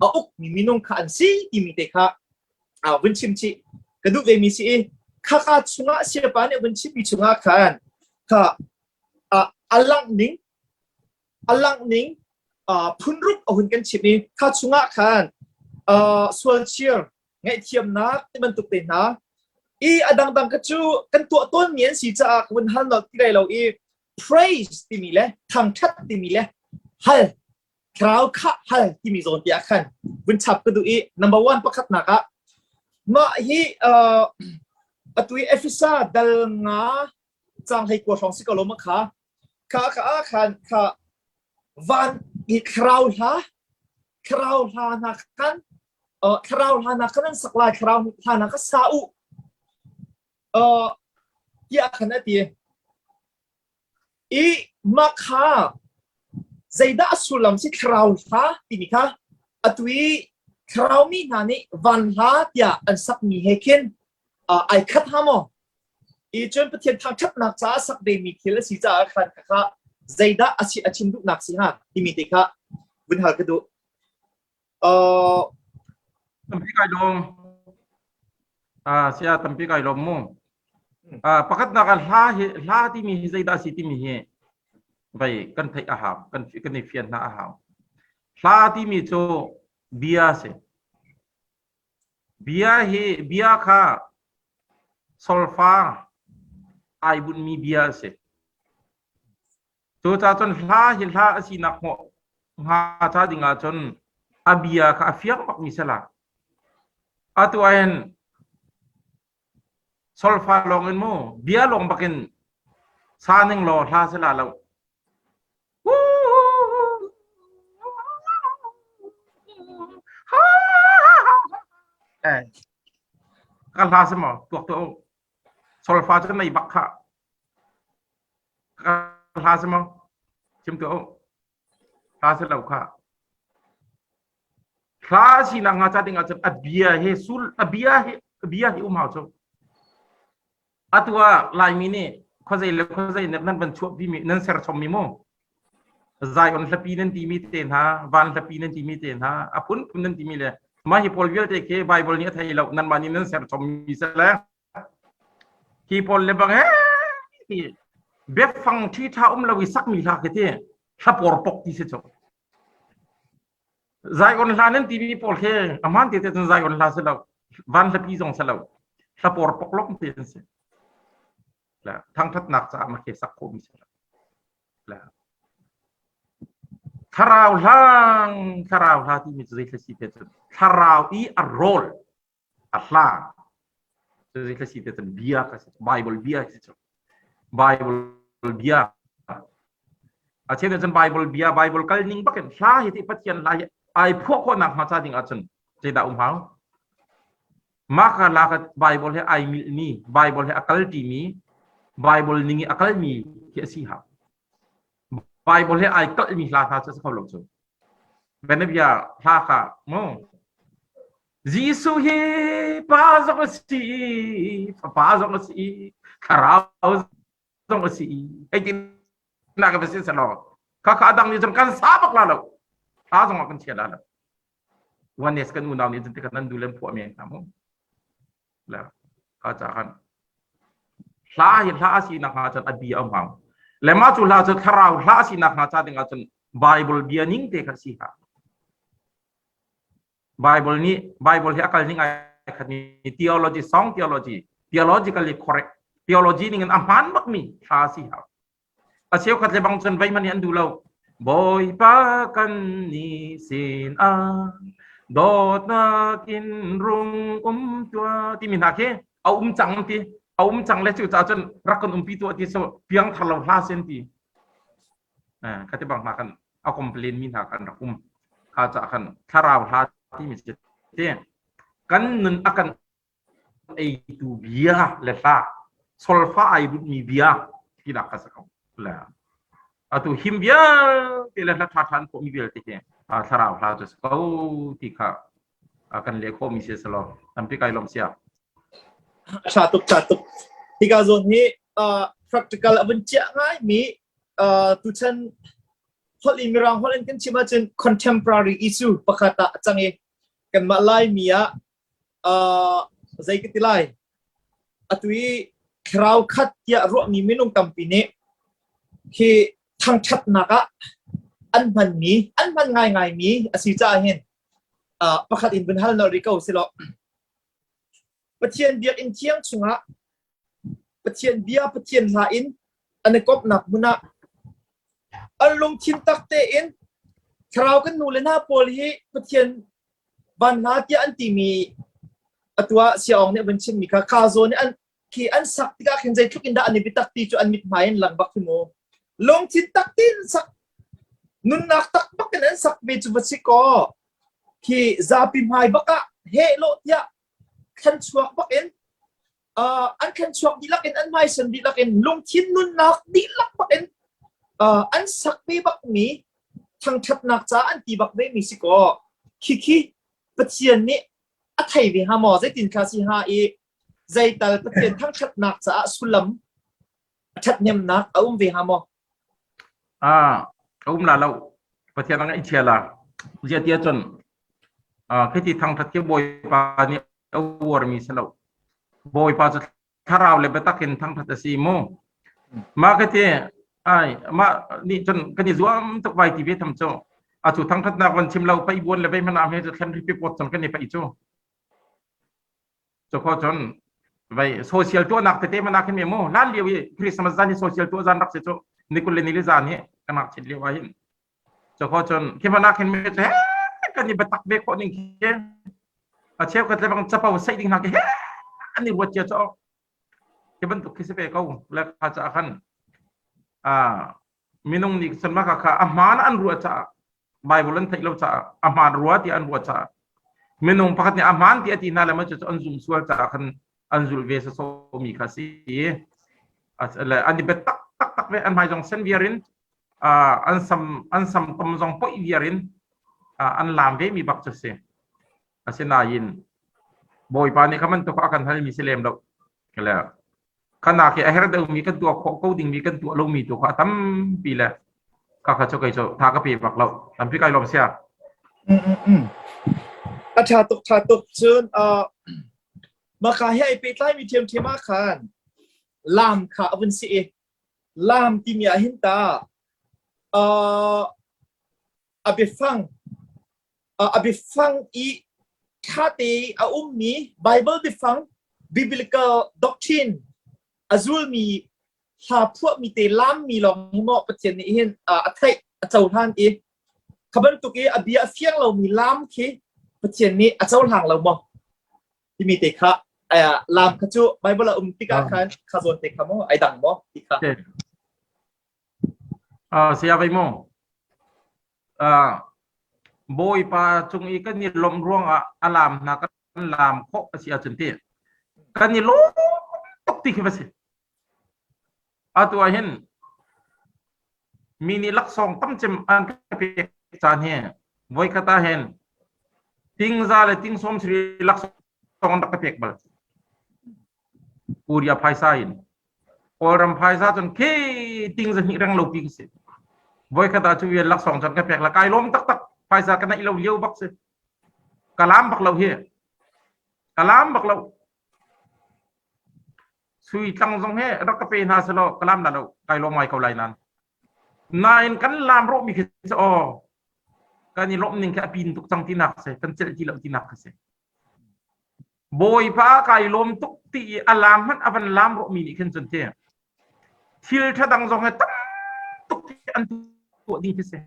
Speaker 1: uk mi minong ka an si ti mi te kha vun chim chi kadu ve mi si kha chunga sia pa ne vun chim mi chunga khan kha alang ning phunrup ahun kan chim ni kha chunga khan swal cheer ngai thiam na ti ban tuk te na adang dang ka chu kan tu ton mien si cha kun han lo ti lai lo praise ti mi le thang that ti mi le hal krau kha hal ti mi zon ti akhan bun chap ka du number 1 pakhat na ka ma hi atui efisa dal nga chang hai ko thong si ko lo ma kha khan kha van krau ha na kan krau ha na kan sakla krau ha na ka sa u ya khana ti makha zaida asulam si krau ha ti mi kha atui krau mi na ni van ha ya an sak mi hekin ai khat ha mo chon pathian thang thap nak cha sak de mi khil si cha khan kha zaida asi achin du nak si ha ti mi te kha bun ha ka du
Speaker 2: tampi kai dom sia tampi kai lom mo pakat na kan la ti mi zaida si ti mi he bai kan thai aham kan ni fian na aham la ti mi cho bia se bia kha solfa ai bun mi bia se to cha chon la asi nak ho ha cha dinga chon abia kha afiak mak mi sala atu ayen solfa long en mo bia long bakin saning lo la sala lo kan la sama tuak to solfa cha nei bakha kan la sama chim to la sala kha klasi na nga cha dinga cha abia he sul abia he umau cho atwa lai mi ni khozai nan ban chuak bi mi nan ser chom mi mo zai on lapi nan ti mi ten ha van lapi nan ti mi ten ha apun nan ti mi le ma hi pol vial te ke bible ni thai lo nan mani nan ser chom mi sa la ki pol le bang he be phang thi tha lo wi sak mi la ke te tha por pok ti se cho zai on la nan ti mi pol ke aman te te zai on la se lo van lapi zong sa lo tha por pok lok te se la thang that nak cha ma ke sak ko mi sa la tharau la ti mi zai thasi te tharau a role a la zai thasi te bia ka bible bia se bible bia a chen chen bible bia bible kal ning baken la hi ti pathian la ai phok ko nak ma cha ding a chen che da hau ma kha la ka bible he ai mi ni bible he akal ti mi bible ningi akal mi ke si ha bible he ai kal mi la tha cha sa lo chu ben bia la kha mo jisu he pa zo si karao zo si ai tin na ka besi sa lo ka dang ni jam kan sa bak la lo a zo kan chia la lo wan nes kan unaw ni jin te kan du lem pho me ta mo la ka cha kan la si na ha cha abi am hang le ma chu la cha kharau la si na ha cha dinga chun bible bia ning te ka si ha bible he akal ning ai khani theology song theologically correct theology ning an amhan mak mi la si ha a seo khat le bang chun vai man an du lo boy pa kan ni sin a dot na kin rung tua ti min ha ke chang ti chang le chu cha chun rakon pi tu ti so piang thalo la sen ti khate bang ma kan a complain min ha kan rakum kha cha kan tharau ha ti mi se te kan nun akan ai tu bia le fa solfa ai bu mi bia ti dak ka sa la atu him bia te la tha than ko mi bia te ke tharau ha chu ko ti kha akan le ko mi se salo tampi kai lom sia
Speaker 1: satu tiga zon ni practical abun chia ngai mi tu chen ฮอลลีมิรังฮอลเลนกันชิมาจน contemporary issue ปะคาตะจังเอกันมาไล่มีอะใจกิติไลอตุยคราวคัดยารัวมีมินุงกัมปิเนที่ทางชัดนักอันมันง่ายมีอาศิจาเห็นประคัดอินเป็นฮัลนอริกาสิลปะเทียนเบียกอินเทียงชุงะปะเทียนเบียปะเทียนลาอินอันนี้ก็หนักมุนะอันลงทิมตักเตอินคราวกันนูเลน่าโพลีปะเทียนบันนาที่อันที่มีตัวเสียงเนี่ยเป็นชิมมีค่าคาโซเนี่ยอันที่อันสักที่ก็เห็นใจทุกอินดาอันนี้ไปตักตีจุอันมิดหมายหลังบักทิโมลงทิมตักตีนสักนุนนักตักบักกันอันสักเบจุบัสิโกที่ซาปิมหายบักอะเฮโลเทียขันชวกบักเอ็นอันขันชวกดีลักเอ็นอันไม่สันดีลักเอ็นลงทิมนุนนักดีลักบักเอ็นอันสักเบบักมีทางชัดนักจ้าอันตีบักเบมีสิโกคิปะเทียนนี่อัฐิวิหามอใจตินคาสิหาอีใจแต่ปะเทียนทั้งชัดนักจ้าสุลัมชัดเนียมนักอุ้มวิหามอ
Speaker 2: อุ้มลาเราปะเทียนนั่งอิเชียลาเจียเตียจนแค่ที่ทางทัดเกี่ยวบอยปานี่เอาวอร์มีเสลาบอยปาจะถ้าเราเลยไปตักเห็นทางทัดซีโมมาแค่ที่มานี่จนกันนี่รวมตุกใบที่เวททำโจจุดทางทัดนักวันชิมเราไปบวนเลยไปมันเอาให้จะทำรีบปวดจนกันนี่ไปโจขอจนไปโซเชียลตัวนักเตะมันนักขึ้นมีโม่ล้านเดียวคริสต์มาสนี่โซเชียลตัวจานนักเสียโจนี่คุณเล่นนี่ลิซานี่กันนักเฉียดเลี้ยวไว้ขอจนขึ้นมานักขึ้นมีเฮ้กันนี่ไปตักเบคคนหนึ่งเฮ้เชฟก็จะบังจับเอาใส่ดิ่งนักเฮ้อันนี้วัดเจ้าโจที่บรรทุกขึ้นไปเขาแล้วเขาจะขันมินงนี่สมัครข้าอามาอันรัวจ้าไบเบิลนั่นที่เราจ้าอามารัวที่อันรัวจ้ามินงพักนี่อามาที่ที่นั่นแหละมันจะอันซุ่มสวดจ้าขันอันซุลเวสโซมีคาซีอันนี้เป็นตักเวอันไม่จงเซนเวียรินอันซัมกำจงปอยเวียรินอันลามเวมีบักจุเสเสนายินบอยปานี่เขามันตัวเขากันทันมีเสลมเราก็แล้วขณะที่ไอ้เราเดิมมีกันตัวเขาดิ่งมีกันตัวเรามีตัวเขาตั้มปีละก็เขาจะไปโจทากระปีบักเราตั้มพี่ไก่ลมเสีย
Speaker 1: ชาตุกเชิญมาขายให้ไปใต้มีเทียมเทียมาคานลามขาอวันซีลามที่มีอาหินตาอภิฟังอีคาตีอุ้มมีไบเบิลบิฟัง biblical doctrine อาจุลมีหาพวกมีเตลามมีลองให้เหมาะประเทศนี้เห็นอัฐิเจ้าท่านอีขบันตุกีอภิอาเฟียงเรามีลามคีประเทศนี้เจ้าทางเราเหมาะที่มีเตคะลามขจูไบเบิลติกาคันขจรเตคะมั้งไอดังมั้งติคะ
Speaker 2: เสียไปมั้งบอยปาจงอีกันนี่ลมร่วงอลามนักลามโคเสียจนที่กันนี่ลมตกติขึ้นมาสิตัวเห็นมีนี่ลักษณะตั้มเจมอันเป็นจานเห็นไว้คาตาเห็นทิ้งซาเลทิ้งสมศรีลักษณะนักเปียกบอลปูริยาไพศาลorang Paisa jun ke ting jun hirang lo pi se boy kata chu ye lak song jun ka pek la kai lom tak tak Paisa kana ilo liu bak se kalam bak lo he kalam bak lo sui tang jong he rak ka pe na se lo kalam na lo kai lo mai kau lai nan nain kan lam ro mi ke o kan ni lom ning ka pin tuk tang tinak se kan cel ti lo tinak se boy pa kai lom tuk ti alam man avan lam ro mi ni ken jun teที่ถ้าดังจงให้ตั้งตุกที่อันตัวดีที่สุด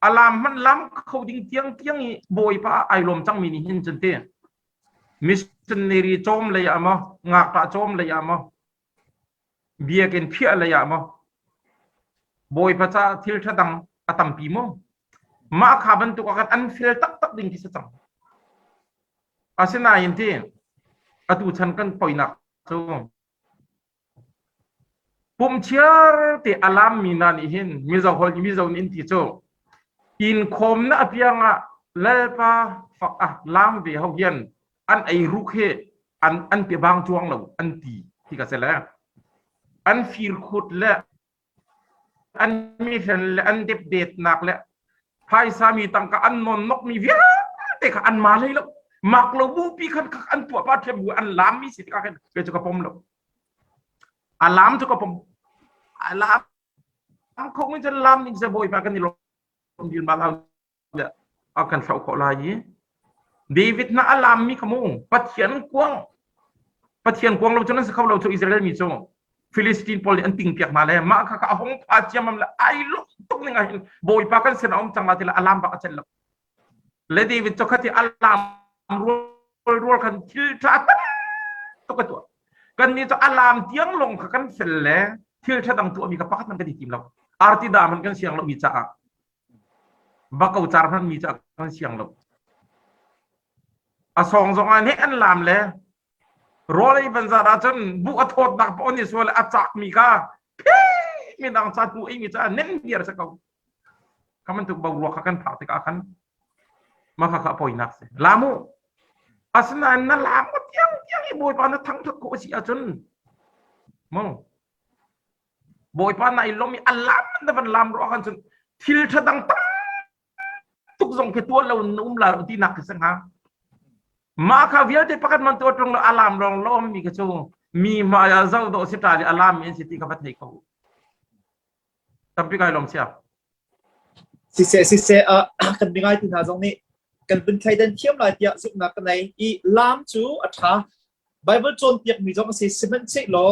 Speaker 2: อารามมันล้ำเขาดิ้งเตียงบอยป้าไอลมจังมีนี่หินจนเตี้ยมิสชันเนรีโจมเลยอะมั้งงาตาโจมเลยอะมั้งเบียกินเพี้ยเลยอะมั้งบอยป้าจ้าที่ถ้าดังอาตัมปีมั้งมาขาบันตุกกันอันฟิลตักดิ้งที่สุดจังอาเซนายินที่อาตูฉันกันปล่อยหนักโจปุ่มเชื่อที่อารามมีนันอินมิจฉาคนมิจฉาอินที่โจอินคมนะเพียงเลปะฝักลามเบียเขาเฮียนอันไอรุกเฮอันเปียบางจวงเราอันตีที่กระเสแล้วอันฟิลขุดและ อันมีเห็นและอันเด็ดเด็ดหนักและภายสามีตั้งกับอันนนนกมีเวียแต่กับอันมาเลยแล้วมักเราบูปีขันกับอันตัวป้าเทียมอันล้ำมีสิทธิ์กันเกิดจากผมแล้วอันล้ำจากผมอันล้ำคงไม่จะล้ำนี่จะบ่อยมากันนี่ลงยืนมาเราเนี่ยเอากันเขาขอลายนี้เดวิดน่ะอันล้ำมีขโมยปัจเจียนกวางเราจนนั้นเขาเราจากอิสราเอลมีโจฟิลิสตินพอลอันติงเปียกมาเลยมาข้าเอาห้องอาเจียมันละไอ้ลูกตุกนี่ไงบ่อยปากันเสนอมจังมาทีละอัลลัมปากเชลล์และเดวิดจะขัดที่อัลลัมรัวกันทิลทรัตตุกตัวกันนี่จะอัลลัมเตียงลงกันเสร็จแล้วทิลทรัตตั้งตัวมีกับปักมันกันที่ทีมเราอาร์ติดามันกันเสียงเรามีจ้าบักเอาจารมันมีจ้ากันเสียงเราสองอันนี้อัลลัมเลยรอเลยบรรดาจนบุกโทษดักปนิสวลอาจักมีก้ามีดังจัดบุยมีจ้าเน้นเดียร์สักเขาเขามันถูกบาวกันผ่าติกากันมาข้าข้าปอยนักเสียลามูอาสนันนั่นลามูเที่ยงอีบอยปานทั้งทุกโคชิอาจนมองบอยปานไหนลมีอัลลัมนั่นเป็นลามรอกันจนทิลทดังตั้งทุกส่งแค่ตัวเรานุ่มลาที่นักสังหามาข้าเวียที่ประกันมันตัวตรงอัลลัมลองล้อมมีกระชูมีมาเจ้าโดสิตาอัลลัมอินสิติกับประเทศเขาtapi kaya lom siap
Speaker 1: สิเซกันเป็นไงที่ท่าตรงนี้กันเป็นใครเดินเที่ยวหลายเดียสุนัขกันในอีลามจูอัฐาไบเบิลโจนเปียกมีจงสิสิมันเชลอ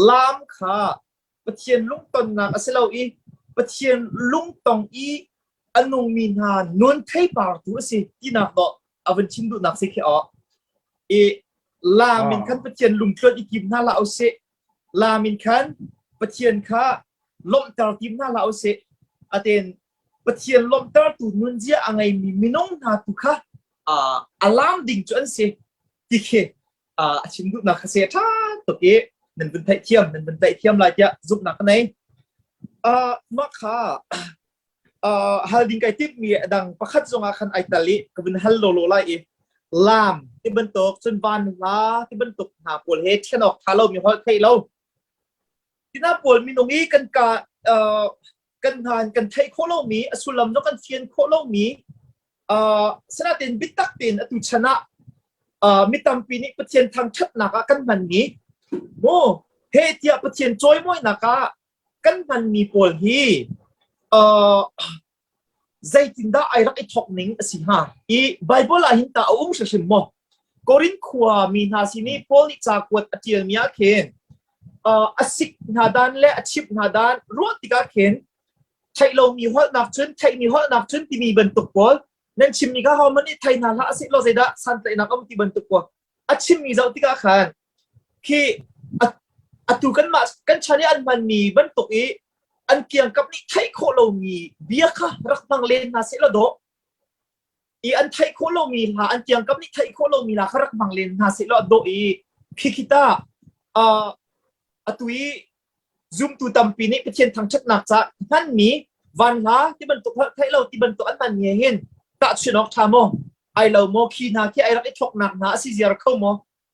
Speaker 1: ลามค่ะปะเทียนลุงตนนักสิเราอีปะเทียนลุงตองอีอันนงมีนานนเทปาร์ตัวสิที่นักดอกเอาเป็นชิมดูนักสิแค่อ๋ออีลามินขันปะเทียนลุงเกิดอีกิมน่าละเอาเสลามินขันปะเทียนค่ะลมตาทีมน่าเราเสอเตนปะเทียนลมตาตูนุนเจียอังไงมีน้องนาตุค่ะอัลลัมดิ่งจวนเสติเคชิมดูนักเสียท่าตัวเอ๋นั่นเป็นไทเทียมลายเดียจุกนักไหนมาค่ะฮัลดิงไกติบมีดังประคัตจงอาคันไอตาลีก็เป็นฮัลโลโลไลเอลามที่บรรทุกจนบานลาที่บรรทุกหาปวดเฮดแค่นอกทาเรามีหัวไข่เราที่น่าปวดมีตรงนี้กันกากันทานกันไทยโคโลมีอสุลัมนกันเทียนโคโลมีสนาตินบิตักตินอตุชนะมิตามปีนี้ประเทศทางชัดนักกันมันนี้โมเฮติยาประเทศจอยมวยนักกันมันมีปวดฮีใจตินดาไอรักไอทอกนิงสิฮะอีไบเบิลอาหินตาอุ้งเฉยๆโมกอรินขวามีนาซินีปอลิจากวัดอเทียมีอาเคนอาศิกนาดานและอาชีพนาดานรวดติกาเข็นไทยเรามีหัวนับชุนไทยมีหัวนับชุนที่มีบรรทุกบอลนั่นชิมนี่ก็เขามันนี่ไทยนาละอาศิเราเสด็จสันตินักมีบรรทุกบอลอาชีพมีเจ้าติกาขันที่ตุกันมากันชาเนี่ยอันมันมีบรรทุกอีอันเกี่ยงกับนี่ไทยโคเรามีเบียค่ะรักบังเลนนาเสละโดอีอันไทยโคเรามีละอันเกี่ยงกับนี่ไทยโคเรามีละรักบังเลนนาเสละโดอีพี่คิดาตุยซูมตูตัมปีนี้เป็นเช่นทางชัดหนักจะนั่นมีวันละที่บรรทุกให้เราที่บรรทุกอันมันเห็นตัดชินอกทามไอเราโมคีนาที่ไอรักไอชกหนักนะสิเจียร์เข้าโม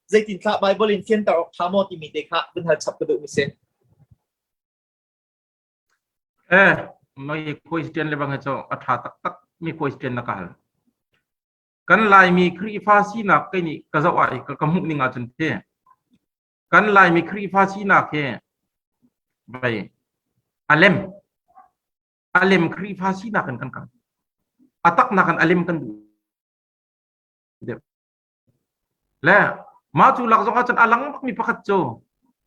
Speaker 1: ใจตินข้าไบเบิลอินเทียนตัดออกทามที่มีเด็กข้าเป็นหัดฉับกระดูกมิเซ
Speaker 2: ไม่คุยสเตียนเลยบางอย่างอัฐาตักมีคุยสเตียนนักการกันลายมีครีฟาซีนักแค่นี้ก็จะว่าอีกก็มุกนิ่งอาจจะเท่กันลายมีครีฟาซีนักแค่ไปอาเลมครีฟาซีนักกันอัตักนักกันอาเลมกันดูเดี๋ยวแล้วมาจูหลักสองอาจารย์อาลังมีประคัตโจ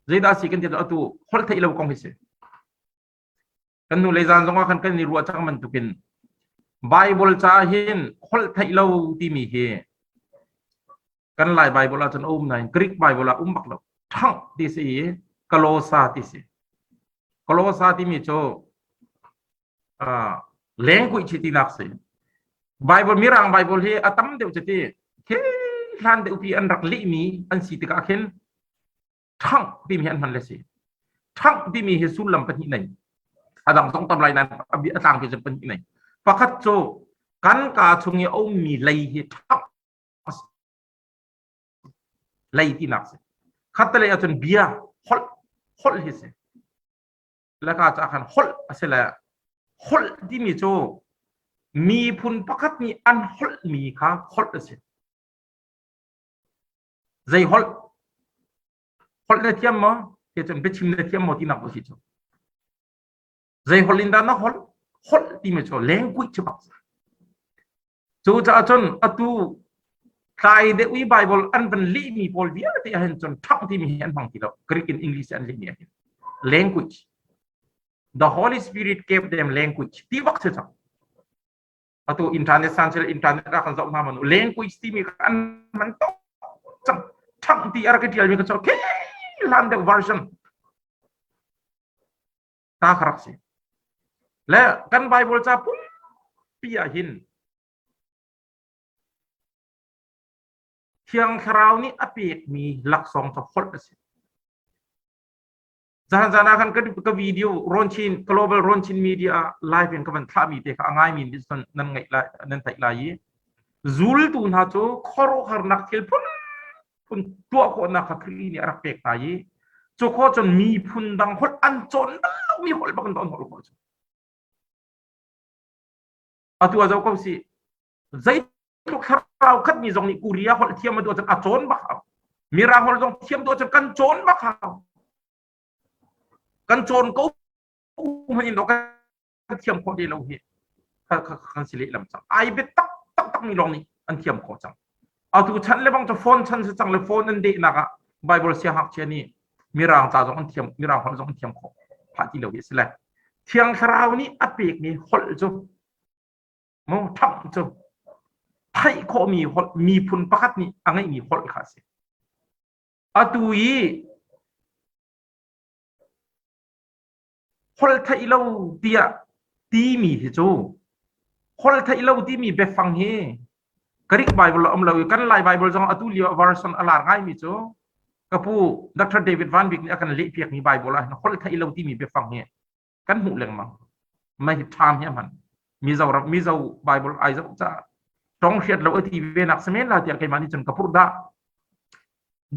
Speaker 2: ใจดาสิกันเดียวเอาตัวขอลไทยเราคงเห็นกันนู่นเลยจานสองอากันนี่รัวจังมันตุกินไบเบิลจ้าเห็นขอลไทยเราที่มีเฮกันลายไบเบิลอาจารย์อุ้มนายกรีกไบเบิลอุ้มบักเราทั้งที่สี่กโลซาที่สี่กโลซาที่มีโจเลี้ยงกุยชิตินักสิไบเบิลมีรังไบเบิลเฮอตัมเดียวจะที่เคลันเดียวพี่อันรักลิมีอันสิติกาเข็นทั้งที่มีอันมันเลยสิทั้งที่มีเฮซุลลัมเป็นที่ไหนอาดังต้องทำลายนั้นอาดังจะเป็นที่ไหนประคัตโจกันกาชงเงามีเลยเฮทั้งเลยที่นักสิขัดเลยอาจารย์เบียร์ฮอลเฮสิ แล้วก็จะคันฮอลเสร็จแล้วฮอลที่มีโจมีพุนประคัดมีอันฮอลมีค่ะฮอลเสร็จใจฮอลเนี่ยเทียมมั้งเทียจนไปชิมเนี่ยเทียมหมดที่นักบุชิโจใจฮอลินดานะฮอลที่มีโจแรงกุยฉบับโจจะจนอตูใครเดวิไบเบิลอันเป็นลีมีพอลเวียที่เห็นจนทั้งที่มีเห็นบางทีเรากรีก in English อันนี้language the Holy Spirit gave them language ที่วักเสียจังatau internet sancel internet akan zau ma manu language ti mi kan man to chang thang ti ar ke dial mi ka cho ke lan de version ta kharak si le kan bible cha pun pia hin thiang khrau ni apek mi lak song to khol si jana kan ke video ronchin global ronchin media live in kaban thami te ka angai min dis nan ngai la nan tai la yi zul tu na cho khoro har nak thil pun tua ko na ka kri ni arak pek ta yi cho ko chon mi phun dang hol an chon mi hol ba kan don hol ko atu a zo ko si zai tu khrau khat mi zong ni kuria hol thiam ma do chan a chon ba mi ra hol zong thiam do chan kan chon ba khaoกันโจรก็มันยินดอกกันเทียมคนเดียวเราเห็นกันสิเละลำจังไอเบ็ดตักมีลองนี่อันเทียมโคจังเอาทุกชั้นเลยบางจะโฟนชั้นจังเลยโฟนนั่นเด็กนะไบเบิลเสียหักเชนี่มีรางตาจงอันเทียมมีรางคนจงอันเทียมโคพาที่เราเห็นสิแหละเทียงคราวนี้อเปกนี่หดจุมองทับจุไทยโคมีหดมีพุนประคัดนี่อันนี้มีหดขาสิอาตุยฮอลไทยเราเดียตีมีเหรอฮอลไทยเราตีมีเบฟังเฮกริกไบเบิลเรากันไลไบเบิลจงอตุลีวาร์สันอลาร์ง่ายมิจูกับผู้ดรเดวิดวานบิกนี่กันเลี้ยเพียกมีไบเบิลอะไรฮอลไทยเราตีมีเบฟังเฮกันหูเรื่องมั้งไม่ทำเฮียมันมีเจ้าไบเบิลไอเจ้าจะต้องเขียนเราที่เวนักสมัยลาที่อะไรมันนี่จนกับผู้ด่า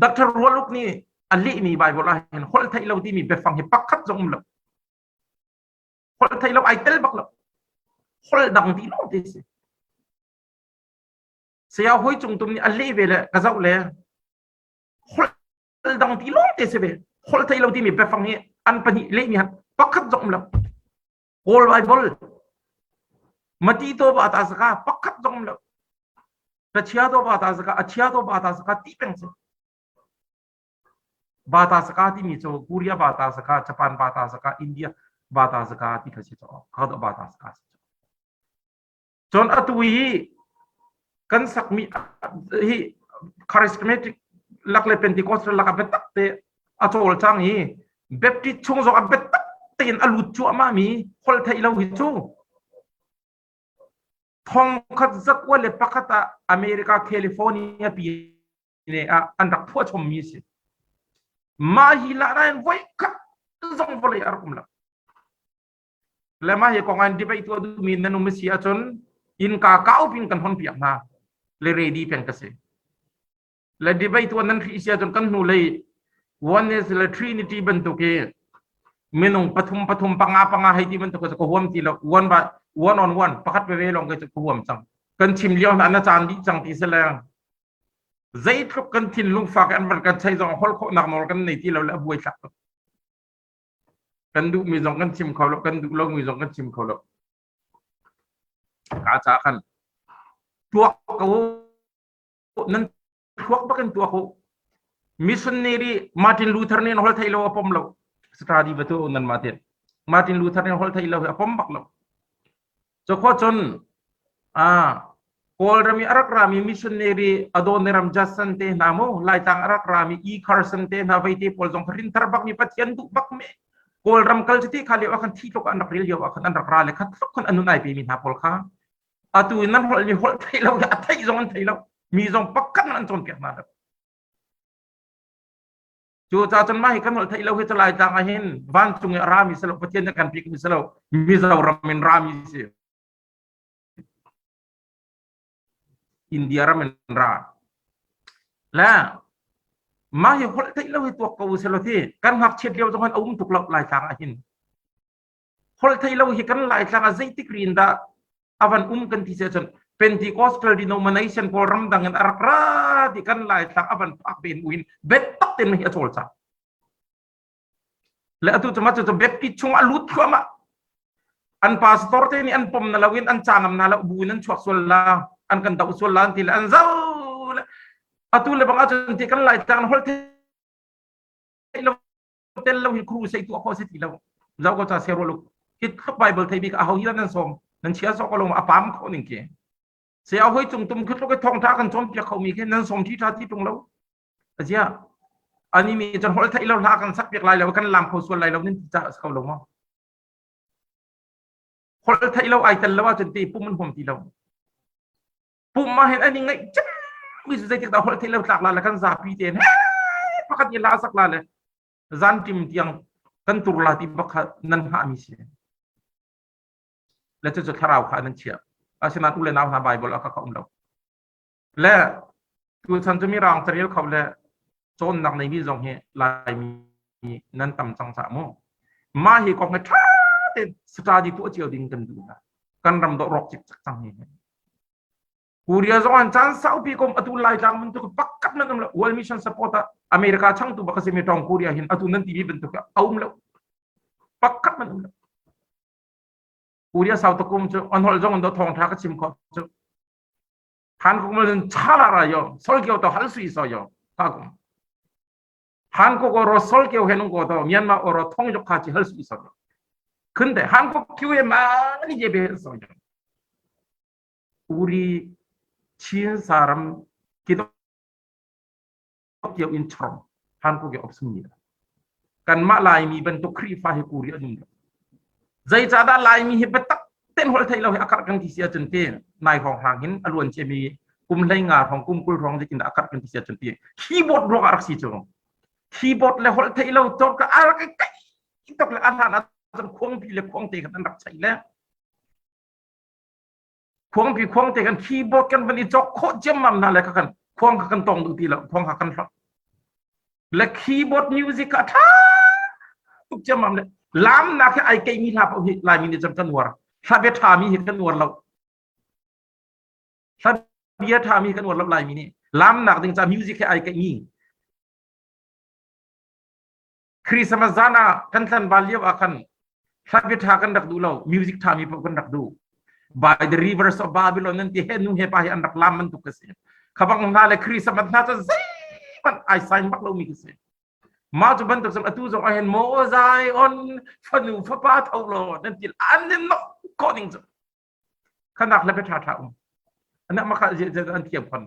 Speaker 2: ดรรัวลูกนี่อันเลี้ยมีไบเบิลอะไรฮอลไทยเราตีมีเบฟังเฮปักขัดจงเราคนไทยเราไอเตลบักเราคนดังที่โลกที่สิเสียหอยจงตุมนี่อันเล่เวลกระเจ้าเลยคนดังที่โลกที่สิเวคนไทยเราที่มีแบบฟังนี้อันปนิเล่มีฮันปักขัดจงเราโอลไบเบิลมาตีตัวบาตาสกาปักขัดจงเรากระเชียตัวบาตาสกาอัจฉริยตัวบาตาสกาที่เป็นสิบาตาสกาที่มีโจกุริยาบาตาสกาญี่ปุ่นบาตาสกาอินเดียบาตาสกาที่เขาจะเขาต้องบาตาสกาจนอตุยกันสักมีที่คาริสเมติกลักเลเป็นที่คอสลักเบ็ดตักเตะอโจลจังฮีเบ็ดที่ช่วงจงเบ็ดตักเตียนอลุดจั่วมามีคนไทยเราหิจูทองคัดสักวันเลยปักตาอเมริกาแคลิฟอร์เนียปีเนี่ยอันดับทั่วชมมีสิมาฮิลานันไว้คัดจงบริยารุมละและมาเหตุของอันที่ไปตัวดูมีนันนุมเสียจนอินกาเก้าพิงกันคนเปียกนาเลยเรดีเพียงกษตรและที่ไปตัวนั้นที่เสียจนกันหูเลยวันนี้สิละทรินิตี้บรรทุกเองเมนูปฐุมปังาให้ที่บรรทุกจะกหัวมทีละวันออนวันประคัดไปเวลองก็จะกหัวมจังกันชิมเลี้ยวนั้นอาจารย์ดิจังที่เสลงใจทุกกันทิ้งลุงฝากอันมันกันใช้จงฮอลโคนักนอกันในที่เราละบวยสักกันดูมีจงกันชิมเขาแล้วกันดูลงมีจงกันชิมเขาแล้วกาจากกันตัวเขานั้นพวกบักันตัวเขามิสชันเนรีมาร์ตินลูเทอร์เนี่ยฮอลไทยเราอพมเราสตาร์ดีประตูนั้นมาร์ตินลูเทอร์เนี่ยฮอลไทยเราอพมบักเราจะข้อจนพอเรามีอารักรามีมิสชันเนรีอโดเนรัมจัสซันเตนาโมไล่ต่างอารักรามีอีคาร์สันเตนาไวเตพอลจงครินทร์บักมีปัจจัยดุบักเมโกลรัมกัลที่ขาเลียวกันที่ตกอันดับเรียวกันอันดับราเลยคัดทุกคนอนุนัยไปมีนาพอลค้าอาตุยนั้นฮอลลีฮอลไทยเราจะไทยจงอันไทยเรามีจงปักกันอันจงเกียรตินาดจูจ่าจนไม่กันฮอลไทยเราให้จะไล่ต่างเห็นวันจงรามีสลบปฏิญญาการพิกมิสลบมีสลบรามินรามีเสียอินเดียรามินราและมาเหตุไทยเราให้ตัวกูเสลที่การหักเฉียดเดียวจงให้อุ้มถูกเราไล่ต่างเห็น hol thai lo hi kan lai tlang a zaitik rin da avan kan ti se chon Pentecostal denomination ko ram dangan arakra di kan lai tlang avan pak ben win bet tak ten hi atol cha le atu chama chu bet pi chung alut khama an pastor te ni an pom na lawin an changam na la buin an chwak sol la an kan da usul la til an zau atu le bang achon ti kan lai tlang hol thai lo tel lo hi cru sei tu ko se ti lo zau ko cha sero lo hit bible thai bi ka ho hi nan som nan chia so ko lo apam ko ning ke se a hoi chung tum khut lo ke thong tha kan chom pia khau mi ke nan som thi tha ti tung lo ajia ani mi jon hol thai lo la kan sak piak lai lo kan lam ko sual lai lo nin cha ko lo ma hol thai lo ai tel lo wa chen ti pum man hom ti lo pum ma hen ani ngai cham mi su zai ti da hol thai lo tlak la kan za pi ten pakat ni la sak la le zan tim tiang kan tur la ti bakha nan ha mi se le chu tharau kha nan chia asina tu le naw ha bible ka ka lo le tu chan tu mi rang terial khau le chon nak nei mi jong he lai mi nan tam chang sa mo ma hi ko ngai tha ten study tu chiao ding kan du na kan ram do rok chik chang he Korea zong an chan sau pi kom atu lai lang mun tu pakkat man lo world mission support America chang tu bakase mi tong Korea hin atu nan tv bentuk ka aum lo pakkat man lo Korea sau to kum chu on hol zong do thong tha ka chim ko chu 한국은 잘알아요. 설교도 할 수 있어요. 하고 한국어로 설교하는 것도 미얀마어로 통역까지 할 수 있어요. 근데 한국 교회 많이 예배했어요. 우리 지은 사람 기독교인처럼 한국에 없습니다. 간 말라이미 bentuk khrifa he Korea ning. Zai chada laimi he betak ten hol thai lo he akar kan tisia chen te nai hong hang hin alun che mi kum lai nga hong kum kul rong jikin akar kan tisia chen te keyboard ro arak si chong keyboard le hol thai lo tok ka arak kai tok le an han an khong pi le khong te kan rak chai le khong pi khong te kan keyboard kan bani chok kho jem mam na le ka kan khong ka kan tong du ti lo khong ka kan le keyboard music ka tha tuk jem mam le lam na ke ai kai mi tha pa hi lai mi ni jam kan warถ้าเบียทามีเห็นกันนวลเราถ้าเบียทามีกันนวลเราลายมีนี่ล้ำหนักถึงจะมิวสิกไอกันนี่คริสต์มาสนะกันทันบาลีว่ากันถ้าเบียทากันดักดูเรามิวสิกทามีพวกกันดักดู by the rivers of Babylon นั่นที่เห็นนุ่งเฮปะให้อันดักล้ำมันตุกเกษตรขบังนาเลยคริสต์มาสน่าจะซีมันไอไซน์มักเรามีเกษตรมาจุบันตุกสมอตุจงเห็นโมไซออนฟันูฟ้าป้าเท่าโลนั่นที่อันนี้นกก็นิ่งจ้ะขนาดเล็บชาท่าอันนั้นมาจะอันเทียบกัน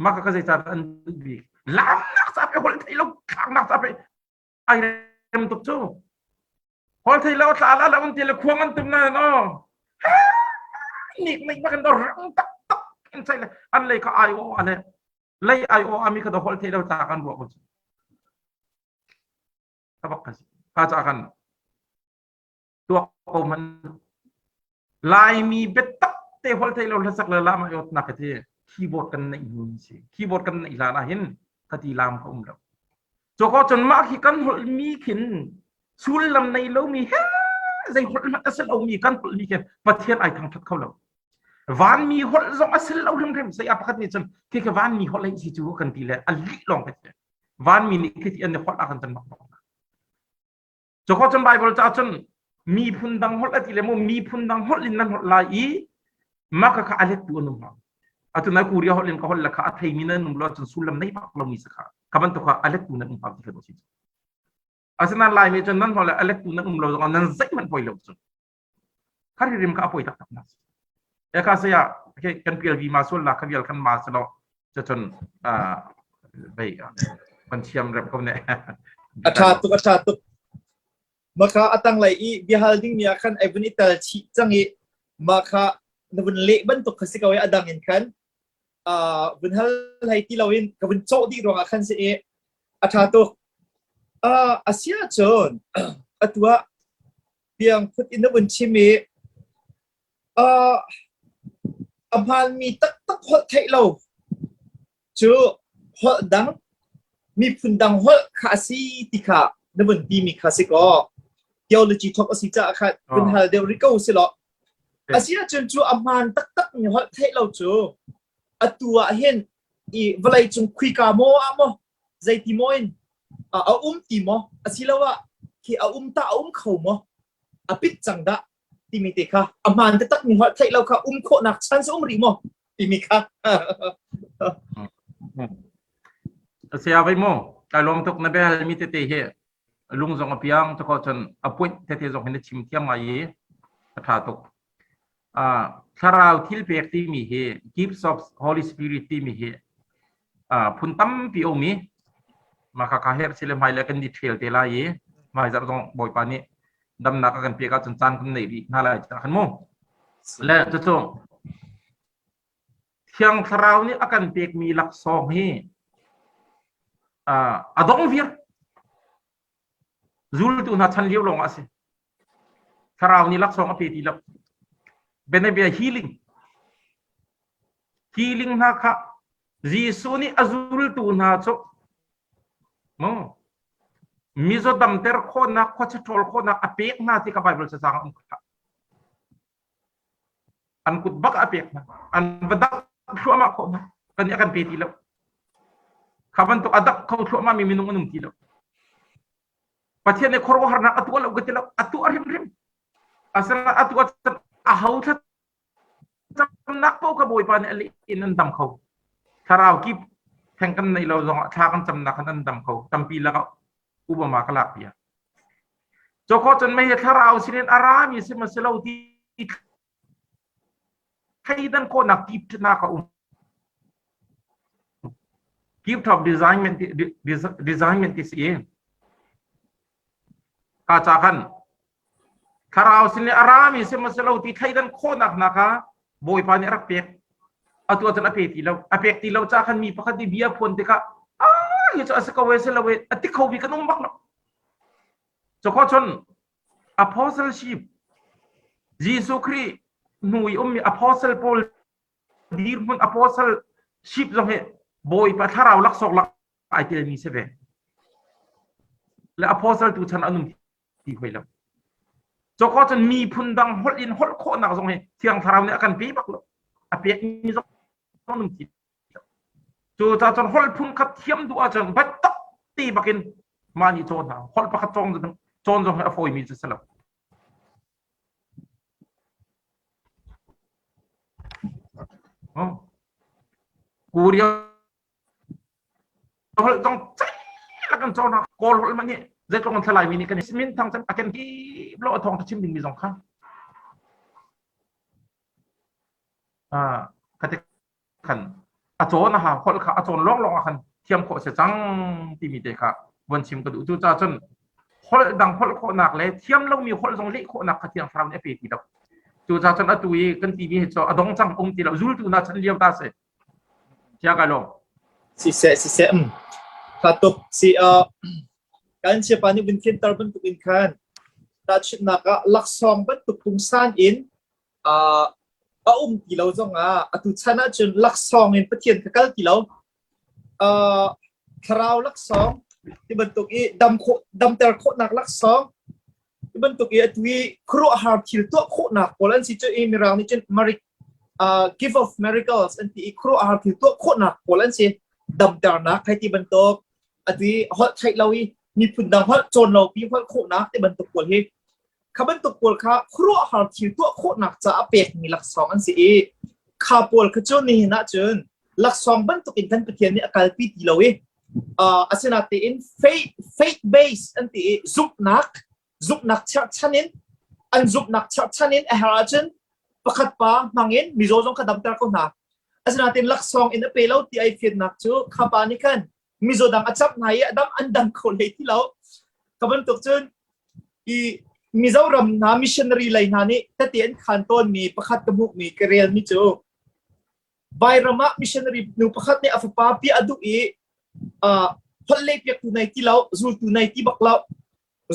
Speaker 2: มาก็จะอันดีล้ำนักสับไปคนไทยเราขังนักสับไปไอ้เรื่องตุกจูคนไทยเราสาระเราอันที่เราควงมันตุ้มนั่นเนาะนี่ไม่มากันเรารังตักอันใช่เลยอันเลยก็ไอโออันเลยเลยไอโออามีก็ตัวคนไทยเราจากกันบวกกันก็บอกกันอาจารย์กันตัวมันลายมีเบ็ดตักเตะฮอลไทยเราสักละมาหยดนักเตะคีย์บอร์ดกันในอินโดนีเซียคีย์บอร์ดกันในอิหร่านเห็นคดีลามเขาเราจก็จนมากที่กันฮอลมีขินสุลลำในเรามีเฮ้ใจฮอลมาอัศเรามีกันฮอลมีขินประเทศไอทางทัดเขาเราวันมีฮอลจงอัศเราเรื่องใส่อาพัดนี่จนที่แค่วันมีฮอลอะไรสิจูกันทีละอันลิลองไปเถอะวันมีนี่คือที่อันนี้ฮอลอากันจนมากจก็จนไบเบิลจะจนมีพุนดังฮอลอะไรเลยมั้งมีพุนดังฮอลลินนั่นฮอลไลมาก็ขาอเล็กตัวนุ่มอัตุนักคูเรียฮอลลินก็ฮอลละขาอัตไฮมินันนุ่มล้อจนสุลลัมในปากเรามีสักขาขบันตัวขาอเล็กตัวนั่นนุ่มปากที่เขาบอกสิอาศัยนั่นไลมีจนนั่นฮอลอเล็กตัวนั่นนุ่มล้อจนนั่นใจมันป่วยแล้วจนข้าเรียมข้าป่วยตักตักนัสเอกาเสียโอเคกันเพียรวีมาสุลละขับยัลขันมาสโลจะจนไปมันเชียมเรื่องเขาเนี่ย
Speaker 1: อาชาตุกmaka atang lai i bihalding niya kan ay bunital chi changi maka nabun le bentuk kasi kawai adangin kan bunhal lai tilawin kabun chok di ronga kan si e atato asia chon atwa biang put in nabun chimi amhal mi tak hot thai lo chu hot dang mi phundang hot khasi tika nabun ti mi khasi ko theology talk asita akhat kun hal de riko silo asia chun chu aman tak tak ni hol thei lo chu atua hen i valai chung khuika mo amo zai timoin a timo asilawa ki ta khau mo apit changda timite kha aman tak ni hol thei lo kha kho nak chan so ri mo timika
Speaker 2: asia vai mo kalom tok na bel mi te he lung zong apiang to ko chan apoi te zong hin chim tiam ma ye tha tok tharau thil pek ti mi he gifts of holy spirit ti mi he phun tam pi o mi ma kha her sile mai la kan di thel te la ye mai zar dong boy pa ni dam na ka kan pe ka chan chan kan nei ri na la cha khan mo la to to thiang tharau ni akan pek mi lak song he adong vir zul tu na chan liu long ase tharau ni lak song ape ti lak benebia healing na kha jisu ni azul tu na cho mo mizo dam ter kho na kho chol kho na apek na ti ka bible sa sang an kut bak apek na an badak thuma kho na kan akan pe ti lak khaban to adak kho thuma mi minung anum ti lak pathian ne khorwa harna atu la ugat lak atu arim rim asal atu ahau tha nak po ka boy pa ne ali in dam kho tharau ki thang kan nei lo zong tha kan cham na kan dam kho tampi la ka ubama ka lak pia jo ko chon mai tharau sinin arami se maselo ti kaidan ko nak tip na ka gift of designment is ye ka cha kan tharau sinin arami se maselo ti kaidan ko nak naka boy pa ni rak pek atu atan apek ti lo cha kan mi pakhat di bia phon te ka yu cha asa ka wese lawe ati khobi kan umbak no so ko chon apostleship Jesus Christ nui mi apostle Paul dir mun apostleship zo he boy pa tharau lak sok lak ai te mi se be le apostle tu chan anum ti khoi lam so ko chon mi phun dang hol in hol kho na zo he thiang tharau ne akan pi bak lo apek mi zo num ti chu ta chon hol phun khat thiam du a chon bat tak ti bakin mani chon ha hol pa khat chon zo ha foi mi se sala kuria hol tong la kan chon ha kol hol mani zai tong thalai mi ni kan min thang cham akan ki lo thong chim ding mi zong kha kate kan achon ha hol kha achon long khan thiam kho se chang ti mi te kha bon chim ka du chu cha chon hol dang hol kho nak le thiam lo mi hol jong le kho nak kha thiam phram ne pe ti dak chu cha chon atui kan ti mi he cho adong chang ti lo zul tu na chan liam ta se tia ka lo
Speaker 1: si se tatop si kan siya pani bin kin tarban tu in khan ta chit na ka laksong ban tu tung san in ti lo zong atu chana chun laksong in pathian ka kal ti lo tharau laksong ti bentuk i dam ter kho nak laksong ti bentuk i atui kru har thil to kho nak polan si chu i mirang ni chen marik gift of miracles anti i kru har thil to kho nak polan si dam ter nak khai ti bentuk atui hot thai lawi mi phun dang hot chon lo pi hot kho nak ti bentuk pol hi khaban tuk pol kha khru har thil to kho nak cha apek mi laksong an si i kha pol kha chon ni na chun laksong ban tuk in kan pathian ni akal pi ti lawi asinati in faith based anti zup nak chanin an zup nak chanin aharajan pakhat pa mangin mizo jong khadam tar ko na asinati laksong in apelo ti ai fiat nak chu khapa ni kan mizo dang achap nai adam andam ko le ti law kaban tuk chun i mizoram na missionary lai na ni tatien khanton mi pakhat kamuk mi kerel mi chu bairama missionary nu pakhat ni afapa pi adu i holle piak tu nai ti law zul tu nai ti bak law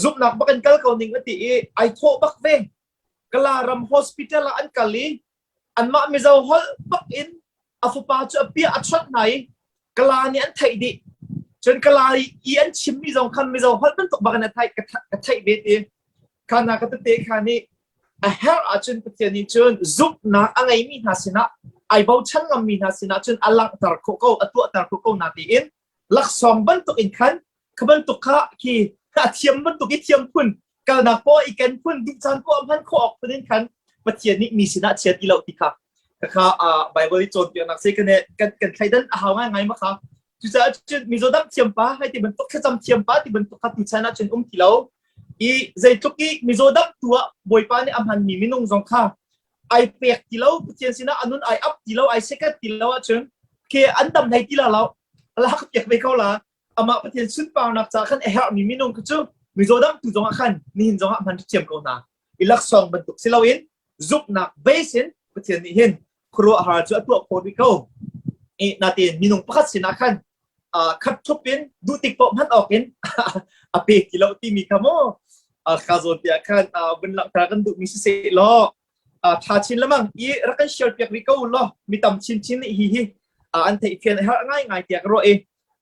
Speaker 1: zup nak bakan kal ko ning ati i ai tho bak ve kalaram hospital an kali an ma mizo hol bak in afapa chu pi achot nai kala ni an thai di chon kala i an chim mi zong khan mi zo hol ban tok bakan thai ka thai be ti kana katate khani a her achun patiani chun zup na angai mi hasina ai bau chan ngam mi hasina chun alak tar ko ko atu tar ko ko na ti in lak song ban tuk in khan khaban tuk kha ki thiam ban tuk ki thiam phun kal na po ikan phun du chan ko amhan ko ok pun khan patiani mi sina chiat ilo ti kha kha bible chon pi nak se kan khaidan a hawa ngai ma kha chu cha chun mi zo dam thiam pa hai ti ban tuk kha cham thiam pa ti ban tuk kha tu chana chun tilo i zai tuki mizodam tua boipa ni amhan mi minung zong kha ai pek tilo putian sina anun ai up tilo ai second tilo achun ke andam nai tila law la pek be ko la ama putian sun pa nak cha khan e ha mi minung chu mizodam tu zong khan ni hin zong amhan chiam ko na ilak song bentuk silawin zup nak basin putian ni hin kru ha chu atu ko bi ko e natin minung pakhat sina khan khat thopin du tik pom han okin ape kilo ti mi kamo khazon pia khan benlak tarakan du mi se lo tha chin lamang i rakan share pia ri ko lo mi tam chin chin hi hi an thei phian ha ngai tia ro e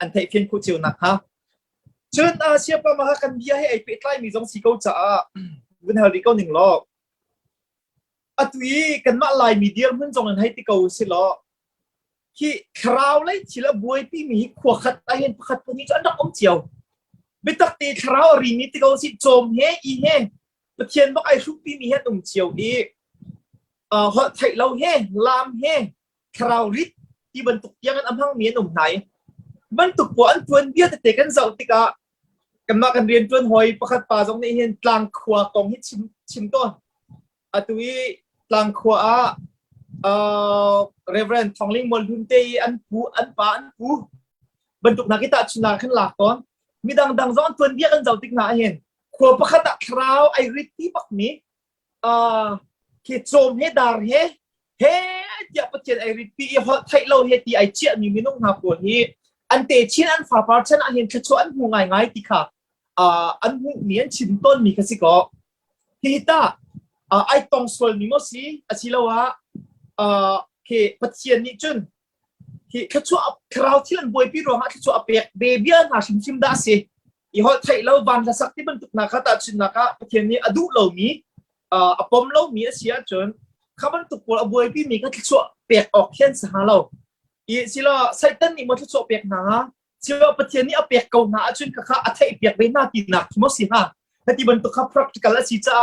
Speaker 1: an thei phian khu chiu nak ha chun sia pa ma kan bia he ai pe tlai mi jong si ko cha bun ha ri ko ning lo atui kan ma lai medium hun jong an hai ti ko si lo ki crowd lai chila buai pi mi khwa khat a hen pakhat pani chu an dak om chiao bitak ti crowd ri mi ti ko si chom he i he pathian bak ai su pi mi he tum chiao i ho thai lo he lam he crowd rit ti ban tuk yang an amhang mi num nai ban tuk po an tuan bia te kan zau ti ka kan ma kan rian tuan hoi pakhat pa jong nei hen tlang khwa kong hi chim to atui tlang khwa Reverend Thongling Molhunte an pa an pu bentuk nak kita chuna khan la kon midang dang zon tuan bia kan zau tik na hen kho pakhat ta kraw ai riti pak ni ki chom he dar he ya patchen ai riti ho thai lo he ti ai chia mi minung ha ko hi an te chin an fa par chen a hen khacho an hu ngai ti kha an hu mian chin ton mi ka si ko hi ta ai tong sol ni mo si asilawa ke pathian ni chun ki khachu crowd thilan boy pi ro ma khachu apek baby na sim da se I hol thai lo van la sak ti ban tuk na kha ta chin na ka pathian ni adu lo mi apom lo mi asia chun khaban tuk pol boy pi mi ka khachu pek ok hian sa ha lo I sila saitan ni mo khachu pek na sila pathian ni apek ko na chun ka kha athai pek be na ti na mo si ha ti ban tuk kha practical a si cha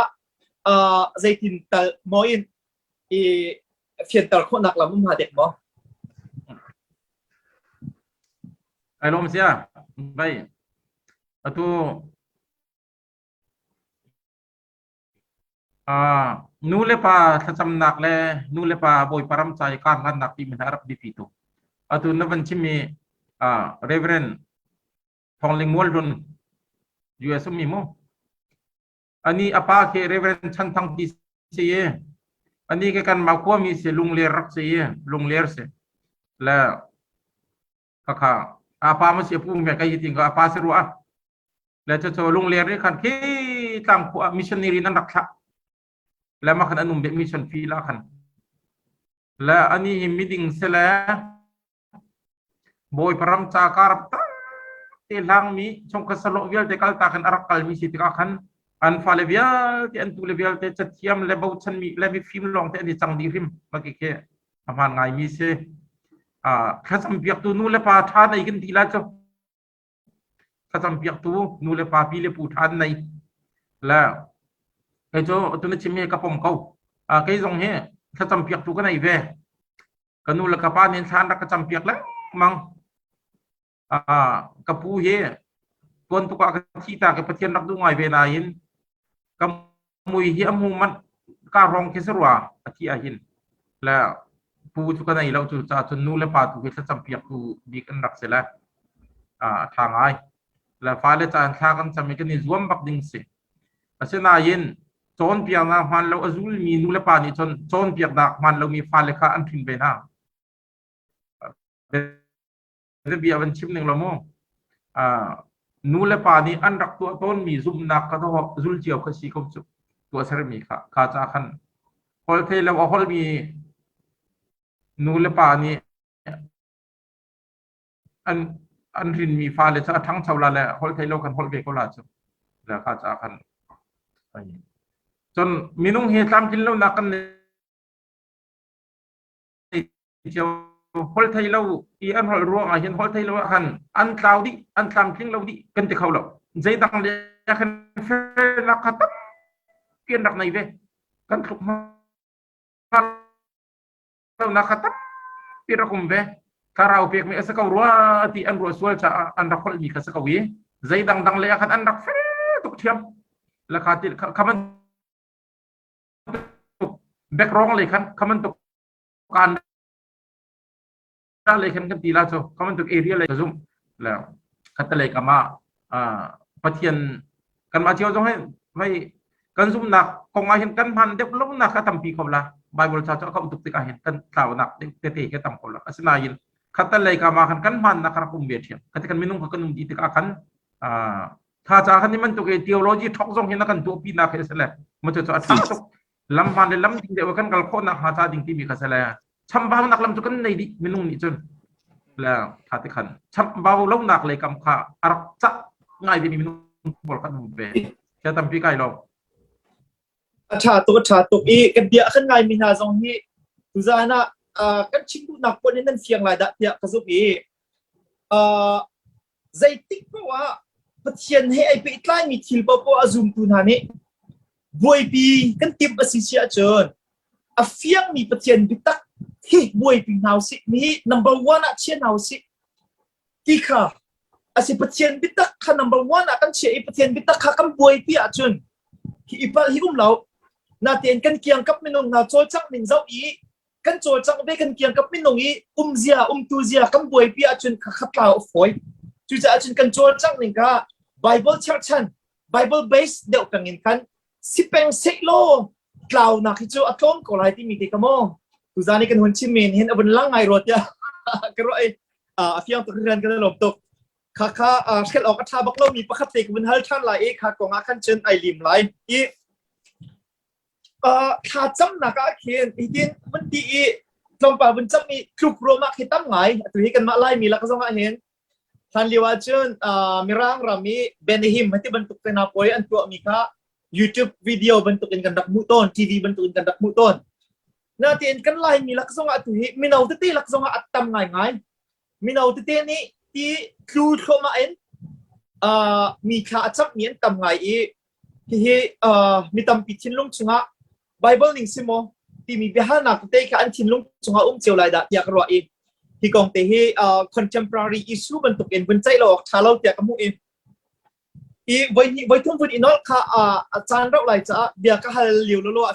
Speaker 1: zaitin tal moin phiền tờ khôn nặc là mông hà đẹp không?
Speaker 2: Ai lom sia, bay, atu nule pa sasam nak le nule pa boy param cai kan kan nak di menarap di situ. Atu navan cimi Reverend Thongling Molhun US mimo. Ani apa ke Reverend Chantang di siye. Ani ke kan makwa mi se lung ler rak se lung ler se la kaka apa ma se pu me kai ting apa se ruah la cho lung ler ni kan ke tang ku missionary nan rak la ma kan anum be mission fi la kan la ani meeting se la boy param cha karap ta te lang mi chong ka salo vial te kal ta kan arak kal mi si ti kan an fa levial ti an tu levial te chatiam le bau chan mi le mi film long te ni chang di rim ma ke ke aman ngai mi se khasam piak tu nu le pa tha nei kan ti la cho khasam piak tu nu le pa pi le pu than nei la ke cho tu na chimi ka pom kau ke jong he khasam piak tu ka nei ve ka nu le ka pa nin than ra ka cham piak la mang ka pu he kon tu ka thi ta ke pathian rak du ngai ve na in mui hi amu man ka rong ke serwa athi a hin la pu tu ka nei lo chu cha chun nu le pa tu ke cham piak tu dik an rak se la thangai la fa le chan tha kan cham ke ni zuam bak ding se asena yin chon piak na man lo azul mi nu le pa ni chon piak dak man lo mi fa le kha an thin be na de bia van chim ning lo mo nu le pa ni an rak tu ton mi zum nak ka to zul chiao ka si ko chu tu sar mi kha cha khan hol the lo hol mi nu le pa ni an rin mi fa le cha thang chawla le hol the lo kan hol ve ko la chu la kha cha khan จนมีนุ่งเฮตามกินแล้วนักกันเจียวฮอลไทยเราอีอันฮอลรัวอาเห็นฮอลไทยเราหันอันตาวดิอันตามกินเราดิกันจะเขาเราใจดังเลยกันเฟนักขัดเปลี่ยนดักไหนเว้กันทุกมาเรานักขัดเปลี่ยนรักคุมเว้karau pek me asa kau ruwa ti an ruwa sual cha an dak khol mi ka sa kau ye zai dang le akan an dak fe tuk thiam la khatil khaman back wrong le khan khaman tuk kan le khan kan ti la cho khaman tuk area le zum la khat le kama pathian kan ma chiao jong hai kan zum nak kong ma hin kan man dep lom nak ka tam pi khol la bible cha cha ka tuk ti ka hin kan taw nak te te ka tam khol la asna yin kata lay ka makan kan man nakarakum betya kati kan minung kakanung ditik akan tha cha kan man to ke theology thok jong hin kan to pi na ke sele mo to atak to lam man lam ding de kan kal kho na ha cha ding ti mi ka sele cham ba nak lam to kan nei di minung ni chun la thati kan cham ba lo nak le kam kha arak cha ngai di minung bol kan be cha tam pi kai lo
Speaker 1: cha to e kan dia kan ngai mi na jong hi tu za na kan ching du nak pon nan fiang lai da tia ka zup e zai tik po wa pathian he ai pe tlai mi thil po po azum tu na ne boi pi kan tip asisia chon a fiang mi pathian bi tak hi boi pi naw si mi number 1 a chen naw si ti kha asi pathian bi tak kha number 1 a kan che e pathian bi tak kha kan boi pi a chon ki ipal hi lau na ten kan kiang kap minung na chol chak min zau i kan chol chak be kan kiang kap minung i zia tu zia kan boi pi a chun kha khat la foi chu cha chun kan chol chak ning ka bible church chan bible base deu kang in kan sipeng seklo cloud na khi chu atlom ko lai ti mi te kamo tu zani kan hun chi min hin abun lang ai rot ya ka ro ai afiang to ran kan lom tok kha khel ok tha bak lo mi pakhat te kun hal than lai e kha ko nga khan chen ai lim lai i kha cham na ka khen idin man ti i tlom pa bun cham mi kluk ro ma khitam ngai tu hi kan ma lai mi la ka zonga hen than liwa chun mirang rami benihim hati bentuk na poi an tu mi ka YouTube video bentukin kan dak muton TV bentukin kan dak muton natin kan lai mi la ka zonga tu hi minaw ti la ka zonga atam ngai minaw ti ni ti klu thoma en mi kha chap mien tam ngai i hi mi tam pi thin lung chunga bible ning simo ti mi beha na te ka an thin lung chunga cheu lai da yak ro i hi kong te hi contemporary issue bentuk en bun chai lo thalo tia kamu i voi thum bun inol kha chan ro lai cha bia ka hal liu lo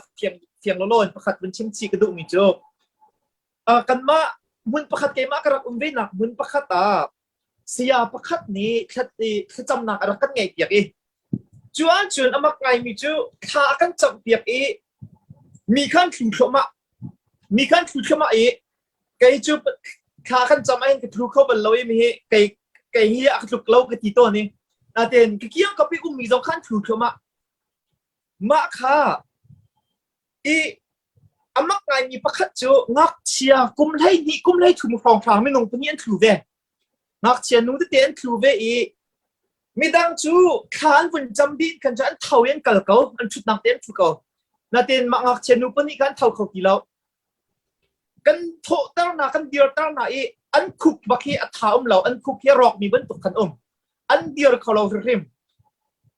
Speaker 1: fiang lo pakhat bun chim chi ka du mi jo kan ma mun pakhat ke ma karak ve nak mun pakhat sia pakhat ni khat cham nak ara kan ngai piak i chuan amak ngai mi chu kha kan cham piak i mi khan thu thoma i kai chu kha kan cham ai ka thu kho bal lo i mi kai hi ak luk lo ka ti to ni na ten ki kiang ka pi mi zo khan thu thoma ma kha i amak ngai mi pakhat chu ngak chia kum lai thum phong thang mi nong panian thu ve ngak chia nu te ten thu ve i mi dang chu khan bun cham bin kan chan thau yen kal ko an thut nak ten thu ko na ten ma ngak chia nu pani kan thau ko ki lo kan tho tar na kan dir tar na i an khuk bakhi a thaum lo an khuk hi rok mi ban tuk kan an dir kholo rim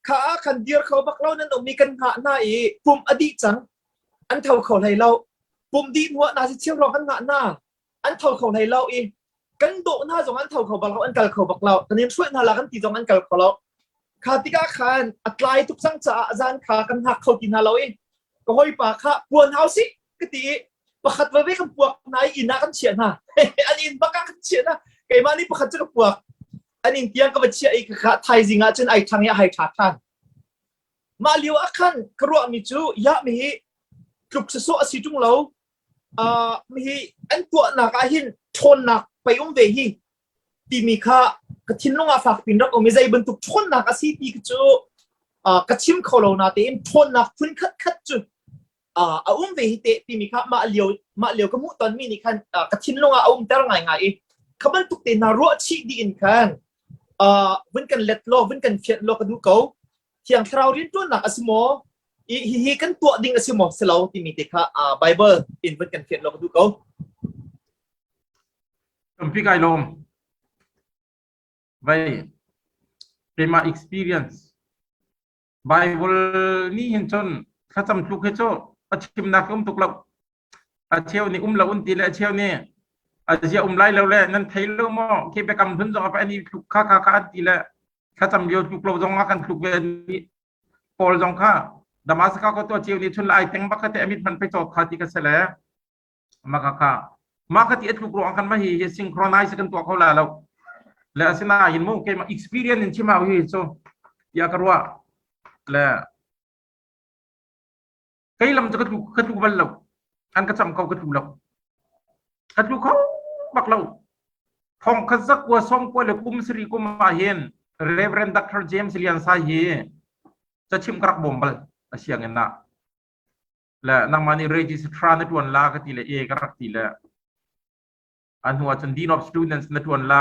Speaker 1: kha kan dir kho bak lo nan mi kan ha na i pum adi chang an thau kho lai lo pum di nuwa na si chiang rok an na an thau kho lai lo i kan do na jong an thau kho bak lo an kal kho bak lo kan yin shwe na la kan ti jong an kal kho lo kha ti ka khan atlai tuk sang cha azan kha kan hak kho ti na lo i ko hoi pa kha puan hau si ka ti pakhat wa ve kan puak nai ina kan chian ha an in baka kan chian ha kai ma ni pakhat cha ka puak an in tiang ka ba chia i kha thai zinga chen ai thang ya hai tha than ma liu akhan kro mi chu ya mi kluk so asi tung lo mi an tu na ka hin thon na pai ve hi ti mi kha ka thin longa fak pin rak o mi zai bentuk thon na ka si ti chu ka chim kholo na te in thon na phun khat chu ve hi te ti mi kha ma liu ka mu ton mi ni khan ka thin longa tar ngai khaban tuk te na ro chi di in khan vun kan let lo vun kan fiat lo ka du ko thiang thrau rin tu na asmo hi kan tua ding asimo selaw timite ka Bible invert kan fiat lo du ko
Speaker 2: pi kai lom vai tema experience Bible ni hin chon khatam tuk he cho achim na kum tuk lo acheu ni la un ti le acheu ni achia lai lo le nan thai lo mo ke be kam thun jong pa ni tuk kha ti le khatam yo tuk lo jong kan tuk ve ni pol jong kha Damascus ko to cheu ni chun lai teng ba kha te amit man pe chot kha ti ka sele ma kha ma kha ti tuk ro kan ma hi synchronize kan to ko la lo le asina hin mo ke ma experience in chima hi so ya karwa le cái lâm cho cái tu bal lâu anh cái chăm câu cái tu lâu cái tu không bạc lâu phong cái giấc qua xong qua là kum sri kum mahen Reverend Dr. James Lian Sa ye cho chim karak bombal asyang en na la nang mani registrar na tuan la ka tile e karak tile an huwa chan dean of students na tuan la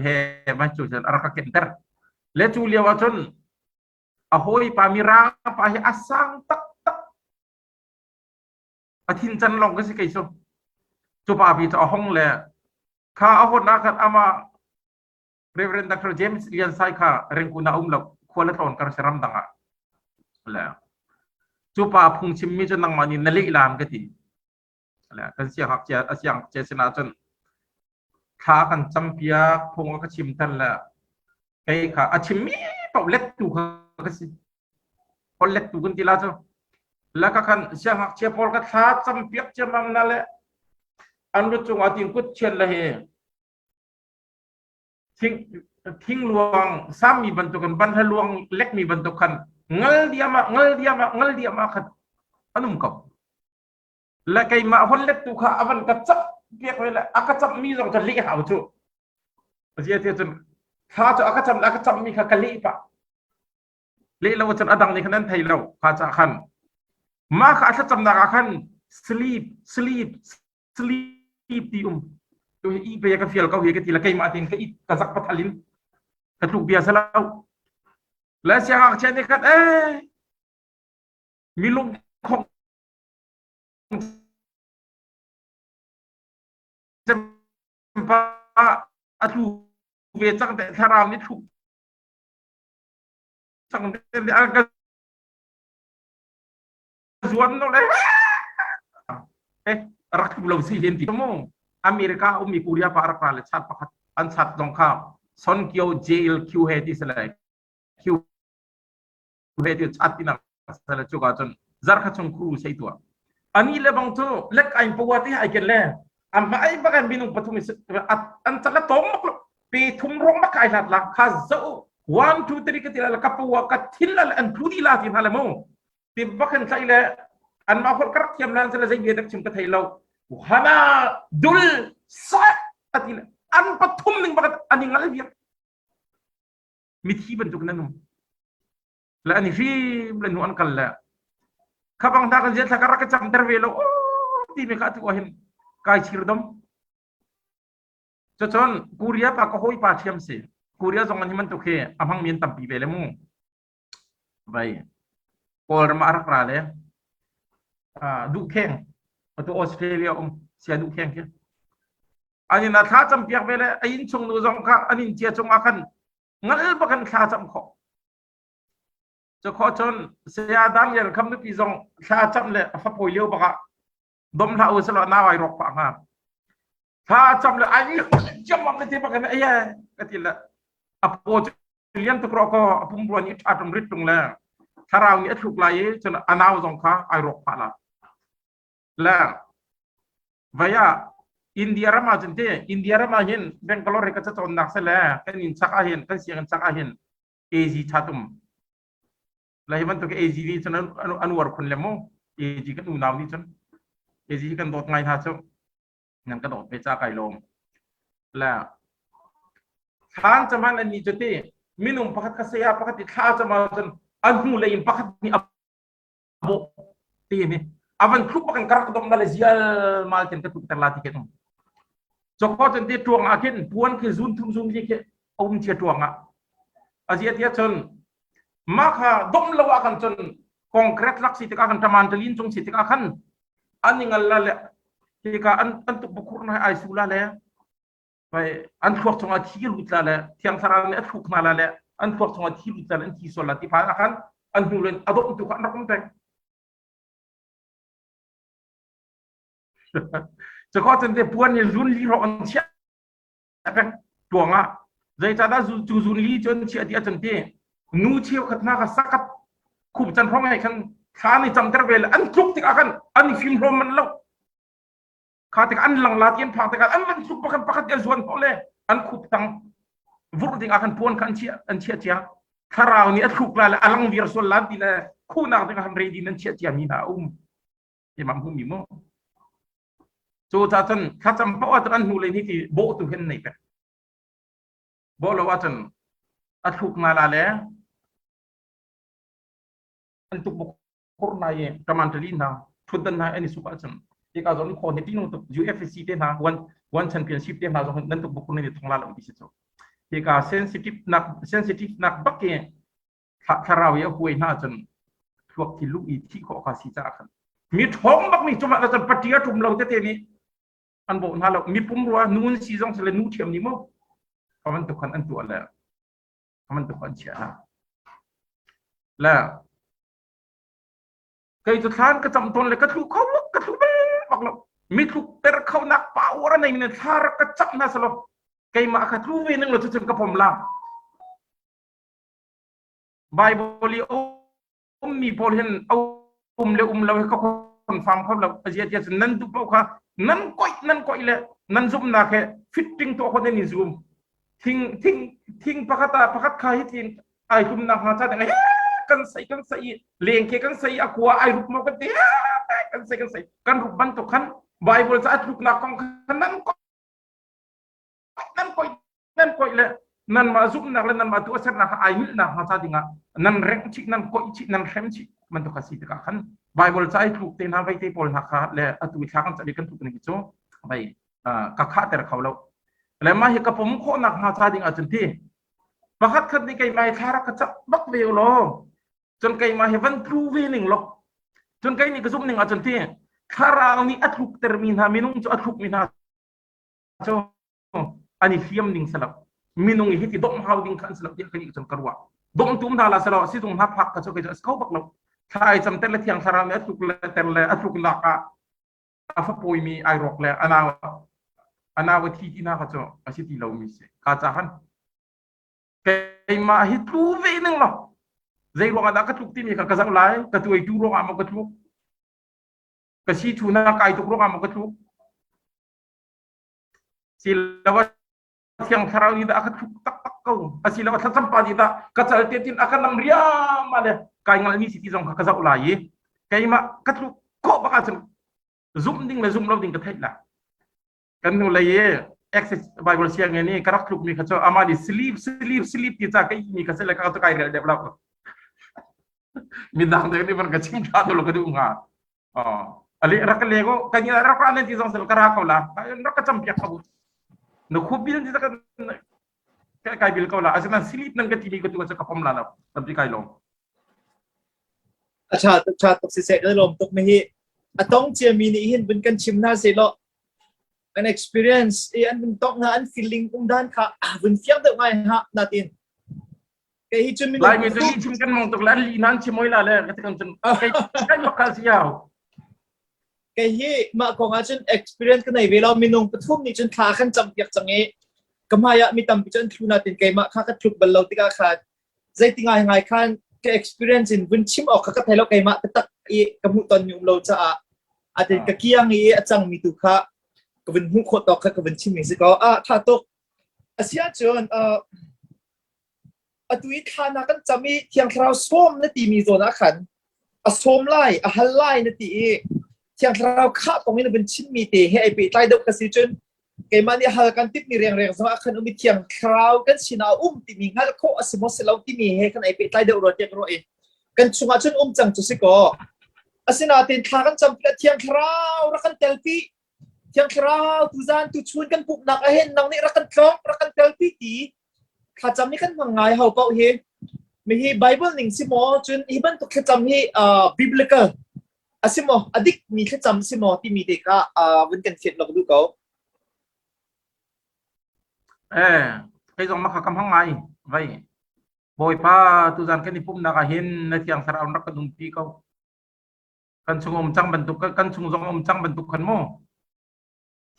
Speaker 2: he ma chu chan araka kenter le chu liawa chon ahoy pamira pa hi asang tak athin chan long ka si kai so chu pa pi cha hong le kha ahon na khat ama Reverend Dr. James Lian Sai kha rengkuna umlok khwala ton kar seram danga la chu pa phung chim mi chan nang mani nali lam ka ti la kan sia hak cha asyang che sina chan kha kan champia phung ka chim tan la kai kha achim mi pa let tu ka si pol let tu kun ti la cho la ka kan sia hak che pol ka tha champiak che mang na le an ru chung atin kut chen la he thing luang sam mi bantukan ban ha luang lek mi bantukan ngal dia ma khat anum ko la kai ma hon let tu kha avan ka chap piak la aka chap mi jong ka li ha chu asia te chun kha chu aka chap mi kha ka li pa le lo chun adang ni khanan thai lo kha cha khan ma kha cha cham na ka khan sleep ti tu i pe ka fial ka hi ka ti la kai ma tin ka i ka zak pathalin ka tu bia sa lo la sia ka chen ni khat mi lung khong pa atu ve chang te tharam ni thu chang te ka zuan no le rak lo si hen ti mo Amerika mi Korea para le chat pakhat an chat dong kha son kyo JLQ he ti sala Q he ti chat ti na sala chuka chon zar kha chung kru sei tua ani le bang to lek ai pawati ai ken le am ai bakan binung pathumi an chala tom pe thum rong ma kai lat la kha zo 1 2 3 ka tilala kapwa ka thilal an thudi la ti hala mo pe bakan sai le an ma khol karak yam lan sala zai be dak chim ka thailo hana dul sa atila an pathum ning bakat aning ngal biak mithi bentuk nanum la ani fi blanu an kala kabang ta kan jet sakara ka cham tervelo ti me ka tu hin kai chirdom chon Korea pa ko hoi pa thiam se Korea jong an himan to khe amang mien tam pi bele mu bai kol ma rak ra le du kheng to Australia sia du kheng ke ani na tha cham piak bele ain chung nu jong kha anin chia chung akan ngal ba kan tha cham kho cho kho chon sia dang yer kham nu pi jong tha cham le fa poi leu ba ka dom tha u selo na wai rok pa nga tha cham le ai cham mam le ti ba kan ai ka ti la apo lian to kro ko pum ro ni tha tum rit tung la tharau ni athuk lai chon anaw jong kha ai rok pa la la vaya India rama jente India rama hin Bangalore ka chaton nak sala kan in chaka hin kan siang chaka hin AG chatum la himan to ke AG ni chon anwar khun lemo AG kan unaw ni chon AG kan dot ngai tha chu nan ka dot pe cha kai lom la khan chaman ani jote minum pakhat ka saya pakhat ti kha chama chon anhu le in pakhat ni abo ti ni avan khuk pakan karak dom dale zial mal ten ka tu terlati ke tum joko ten ti tuang akin puan ke zun thum zum ji ke om che tuang a azia tia chon ma kha dom lawa kan chon konkret lak sitik akan tamantelin jong sitik akan ani ngalla le tika an tuk bukur na ai sula le pai an thuak chong a thil utla le thiang thara ne thuk na la le an thuak chong a thil utla an thi sola ti pa akan an hulen adok tu kan rakum tekจะก็จะได้ปวนเนี่ยรุนลีรอนเชียเป็นตัวงะใจจะได้จูรุนลีจนเชียดีจนเตนูเชียวขัดหน้ากับสักกับขุบจันทร์เพราะไงคันข้าในจำตระเวลอันทุกติกากันอันฟิล์มโรมันแล้วข้าติกอันหลังลาเทียนผ่านติกาอันมันทุกประกันประกันเดียวส่วนพอเลยอันขุบตังวุฒิติกากันปวนกันเชียอันเชียเชียข้าเราเนี่ยทุกแล้วอันหลังวีรส่วนล้านทีละคู่นักติกาทำเรดีนั่นเชียเชียมีนาที่มันพุ่งมีมั้งจูจ่าจนข้าจำเพราะว่าจนหูเลยนี่ที่โบตุเห็นไหนเป็นโบเราว่าจนอัดถูกมาลาแล้วอันตุกบุกโครนายประมาณจะลินนะทุนดันนะอันนี้สุภาพจนที่การจนคนที่นู่นตุก UFC เต้นนะวันแชมเปี้ยนชิพเต้นนะจนนั่นตุกบุกคนนี้ทงลาลงที่สุดที่การเซนซิทีฟนักบักเกะข้าเราเยอะหวยน่าจนพวกที่ลูกอีที่ขอคาสิจ้ากันมีท้องบักมีจุ่มเราจนปฏิยัติทุ่มเราเต้นนี้อันบอกนะเรามีปุ่มรัวนู่นซีซองเสร็จนู่นเทียมนี่มั้งเพราะมันตุกคนอันตัวแล้วเพราะมันตุกคนเชียร์แล้วเคยจุดท้ายก็จำตนเลยก็ถูกเขาลุกก็ถูกบอกเรามีถูกแต่เขาหนักเปล่าอะไรในนี้ถ้าเราก็จับนะสลบไก่มาขัดรู้เวนึงเราจะถึงกับผมละไบเบิลลีมีพอเห็นเอาเลยเราให้เขาคนฟังเขาเราเจียเจียนั่นตุกเขาค่ะนั่นก่อยเลยนั่นซุ่มนาแค่ฟิตติ้งตัวคนนี้ซุ่มทิ้งปากตาใครทิ้งไอ้ซุ่มนาหาชาติไงกันใส่เลี้ยงแค่กันใส่aquaไอ้รูปมันก็เดียกันใส่กันรูปบันทุกขันไบเบิลจะรูปนักของนั่นก่อยเลยนั่นมาซุ่มนักเลยนั่นมาตัวเส้นนักไอ้มิลนักหาชาติงะนั่นแรงชินั่นก่อยชินั่นแข็งชิมันตัวกสิทธิ์กันไบเบิลจะถูกเต็นหาไปเตปอลนักฮะและตัววิชาการจะเรียนถูกในกิจวัตรไปกักขัดแต่เขาแล้วและมาเห็นกับผมโคนักหาชาติงะจนที่ประคัดคันนี้ไกมาทารักจะบักเวลโลจนไกมาเห็นวันพรูเวนึงหรอกจนไกนี่ก็ซุ่มหนึ่งจนที่ข้าเรานี่อัดลุกเตอร์มินหามินุ่งจะอัดลุกมินหาโจอันนี้ฟิล์มดิ่งสลับมินุ่งอีกที่ดมหาวดิ่งขันสลับเดียวกันอีกจนกระวะดมตุ้มทาราสลับสิตุ้มหับพักก็จะก็จะเขาบักเราถ้าไอ้จำเตลที่ยังข้าเราเนี่ยอัดลุกเตลอัดลุกลักอะอาฟปุยมีไอรอกเลยอนาวที่น่าก็จะอาศัยที่เรามีสิข้าจะหันไกมาเห็นพรูเวนึงหรอกใจรวงada ketuk timi kan kasang lai ketu itu rong amo ketuk kasi tuna kai tu rong amo ketuk silawa yang sarau ni dak ketuk tak kau asilawa sampa ni dak kasal tetin akan nam riam ada kai ngal ni siti jong kasang lai kai ma ketuk ko bakasen zoom ding la zoom lo ding ketai la kan nu lai access bible siang ni karak kluk mi kacho amali sleep ti ta kai ni kasel ka to kai develop midang ni berkecing jatuh lo kedua nggak, ali rakan lego kanya rakan nanti sang sel karakau lah, rakan campiak kabut, nak kubil nanti kan kai bil kau lah, asalnya silip nang ketimi ketua cakapom lah, tapi kai long.
Speaker 1: ชาตกเสกได้ลมตกไม่ฮีต้องเจียมีนี่เห็นเป็นกันชิมหน้าเสร็จแล้วอัน experience อันเป็นต้องนะอัน feeling อุ้มด้านค่ะเป็นเฟี้ยงเด็กไงฮะนาตินไอ้ที่มี
Speaker 2: ลายมีตัวนี้ชิมกันมองตกแล้วลีนั่นชิมไม่ละเลยก็จะกันจนไอ้มาคาสิยาว
Speaker 1: ไอ้ที่มาของอาจารย์ experience กันในเวลามีนงปฐุมนี่จนขาขันจำเปียกจังเงี้ก็มาอยากมีตำปิจนทุนาตินไก่มาข้าก็ทุบบรรลุติกาขาดใจติงไงขันก็ experience อินวันชิมออกข้าก็ไทยแล้วไก่มาตักอีกมุตอนยุ่งเราจะอาจจะกะเกียงอีจังมีตุข้าก็เป็นหุ่นโคตรข้าก็เป็นชิมมีสิก็ถ้าตกอาเซียนจนตัวนี้ทานากันจะมีเทียงคราวส้มนาทีมีโซนอาขันส้มไล่ฮัลไล่นาทีเทียงคราวข้าตรงนี้เป็นชิ้นมีเตะให้ไอปีใต้ดกกระสีจนเกมันนี่ฮัลกันติดมีเรียงสมัครขันมีเทียงคราวกันชินาที่มีฮัลโคอสมอสเลาที่มีให้ขันไอปีใต้ดกรถเจ็บรถเองกันชงอาจนจังจุสิโกอาศินาตินทากันจำเป็นเทียงคราวรักกันเตลปีเทียงคราวตุจานตุชวนกันปุกนักเห็นนังนี่รักกันคล้องรักกันเตลปีตีข้าจำนี่กันว่าไงเขาเป่าเฮ มีฮีไบเบิลหนึ่งสิโมจนฮีบันตุกจำฮีbiblical อาสิโมอดิกมีจำสิโมที่มีเด็กวันกันเขียนเราดูเขา
Speaker 2: cái dòng mắc cầm hăng ngày vậy bồi pa tu gian cái nipum na kahin na tiang sarau nak kadung pi kau kan sungom chang bentuk kan sungom chang bentuk kan mo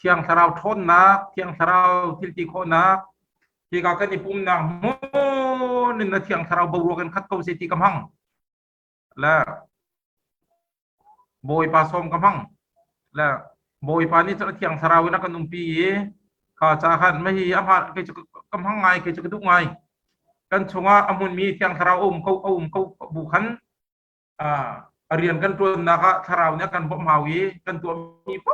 Speaker 2: tiang sarau thon na tiang sarau tilti kho na ki ka kan nipum na mo nin na tiang sarau bau kan khat kau se ti kam hang la bồi pa som kam hang la bồi pa ni tra tiang sarau na kadung pi ka cha han mai hi amha cái kam hang ngai cái duk ngai kan chunga amun mi tiang tharau kau bu khan rian kan tuan na ka tharau nya kan bom hawi kan tu mi po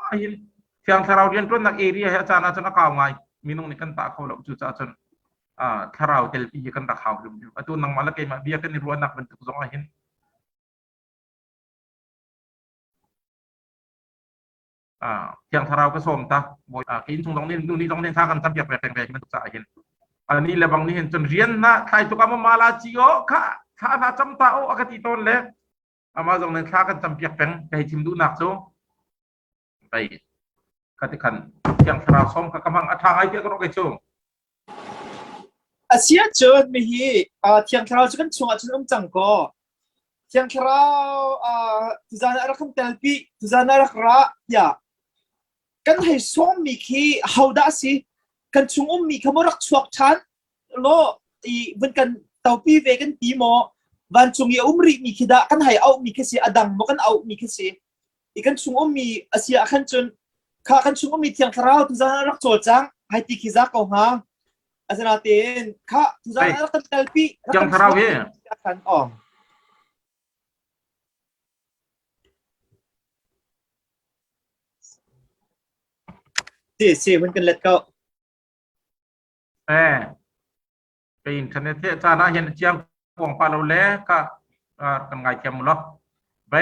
Speaker 2: ai tiang tharau rian tuan nak area ha cha na cha na ka ngai minung ni kan ta kho lo chu cha chan tharau tel pi kan ta khaw lu atu nang mala kai ma bia kan ni ruan nak ben tu zong a hin tiang tharau ka som ta boy kin chung dong ni dong nen tha kan tam yak pek pek man tu cha hinอันนี้แหละบางนี่เห็นจนเรียนนะใครตุกามาลาจิโอข้าถ้าจำตาโออากาศต้นเลยอามาตรงนั้นข้ากันจำเปียกเป็นไปชิมดูหนักโซ่ไปกันที่ขันยังสาวส้มกับกำลังทางไอเดียก็ต้องไปโซ่
Speaker 1: อาเซียเจอมีฮีเทียงคราวจะกันชงอาจจะจังก็เทียงคราวทุจานารักคำเตลปีทุจานารักระยากันให้ส้มมีคีเฮาดาสิกันชงมีคำรักชวกชันโลอีวันกันเตาปีเวกันตีโมวันชงยริมีคิดากันให้เอามีแค่เสียอดังโมกันเอามีแค่เสียอีกันชงมีอาเซียขันจนข้ากันชงมีเทียงคราวทุจานารักโจจังให้ตีคิซักเอาฮะอาจารย์เต็นข้าทุจานารักกันเตลปี
Speaker 2: ยังคราวเฮ
Speaker 1: ขันอ่อมเสียวันกันเล็ดก็
Speaker 2: เป็นอินเทอร์เน็ตที่จานะเห็นเชียงกวางปาโลเล่ก็กันไงเทียมมั้งไป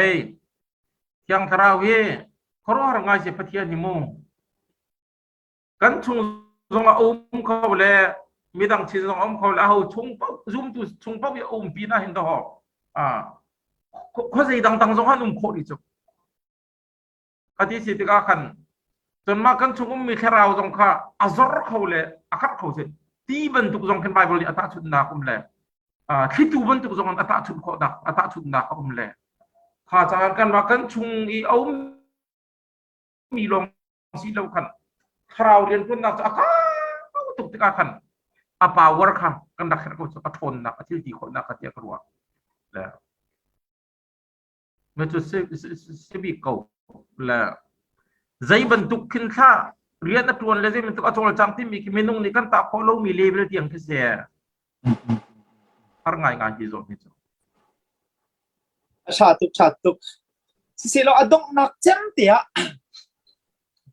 Speaker 2: เชียงทราวีเขารู้อะไรสิพัทยานิมูกันชงจงอุ้มเขาเลยมีดังชีจงอุ้มเขาเลยเอาชงปั๊บซุ่มตุชงปั๊บอย่าอุ้มปีน่าเห็นต่อเขาจะดังจงหันอุ้มโคดิจุกที่สิทธิ์ก็ขันจนมากันชงอุ้มมีแค่เราจงข้าอาซร์เขาเลยอาคับเขาสิที่บรรทุกจงขึ้นไปบริอัตชุดนาคุมเลยที่ตูบรรทุกจงอัตชุดเขาดักอัตชุดนาคุมเลยข้าจะกันว่ากันชงอีเอามีลงสีเหลาขันคราวเรียนพุ่นนักจะอาตุกติกาขันอาป่าวรคันกันดักเขาจะกระทนนักที่ดีคนนักที่กลัวแล้วเมื่อจุดสิบิเก่าแล้วใจบรรทุกขึ้นข้าเรียนนักเรียนเลยมันตุกอาจารย์จังที่มีเมนูนี้กันตาพอเรามีเลเวลที่ยังที่เสียหาง่ายงานที่สุดนี่จ้ะ
Speaker 1: ชาตุกสิเราอดงนักจังเตีย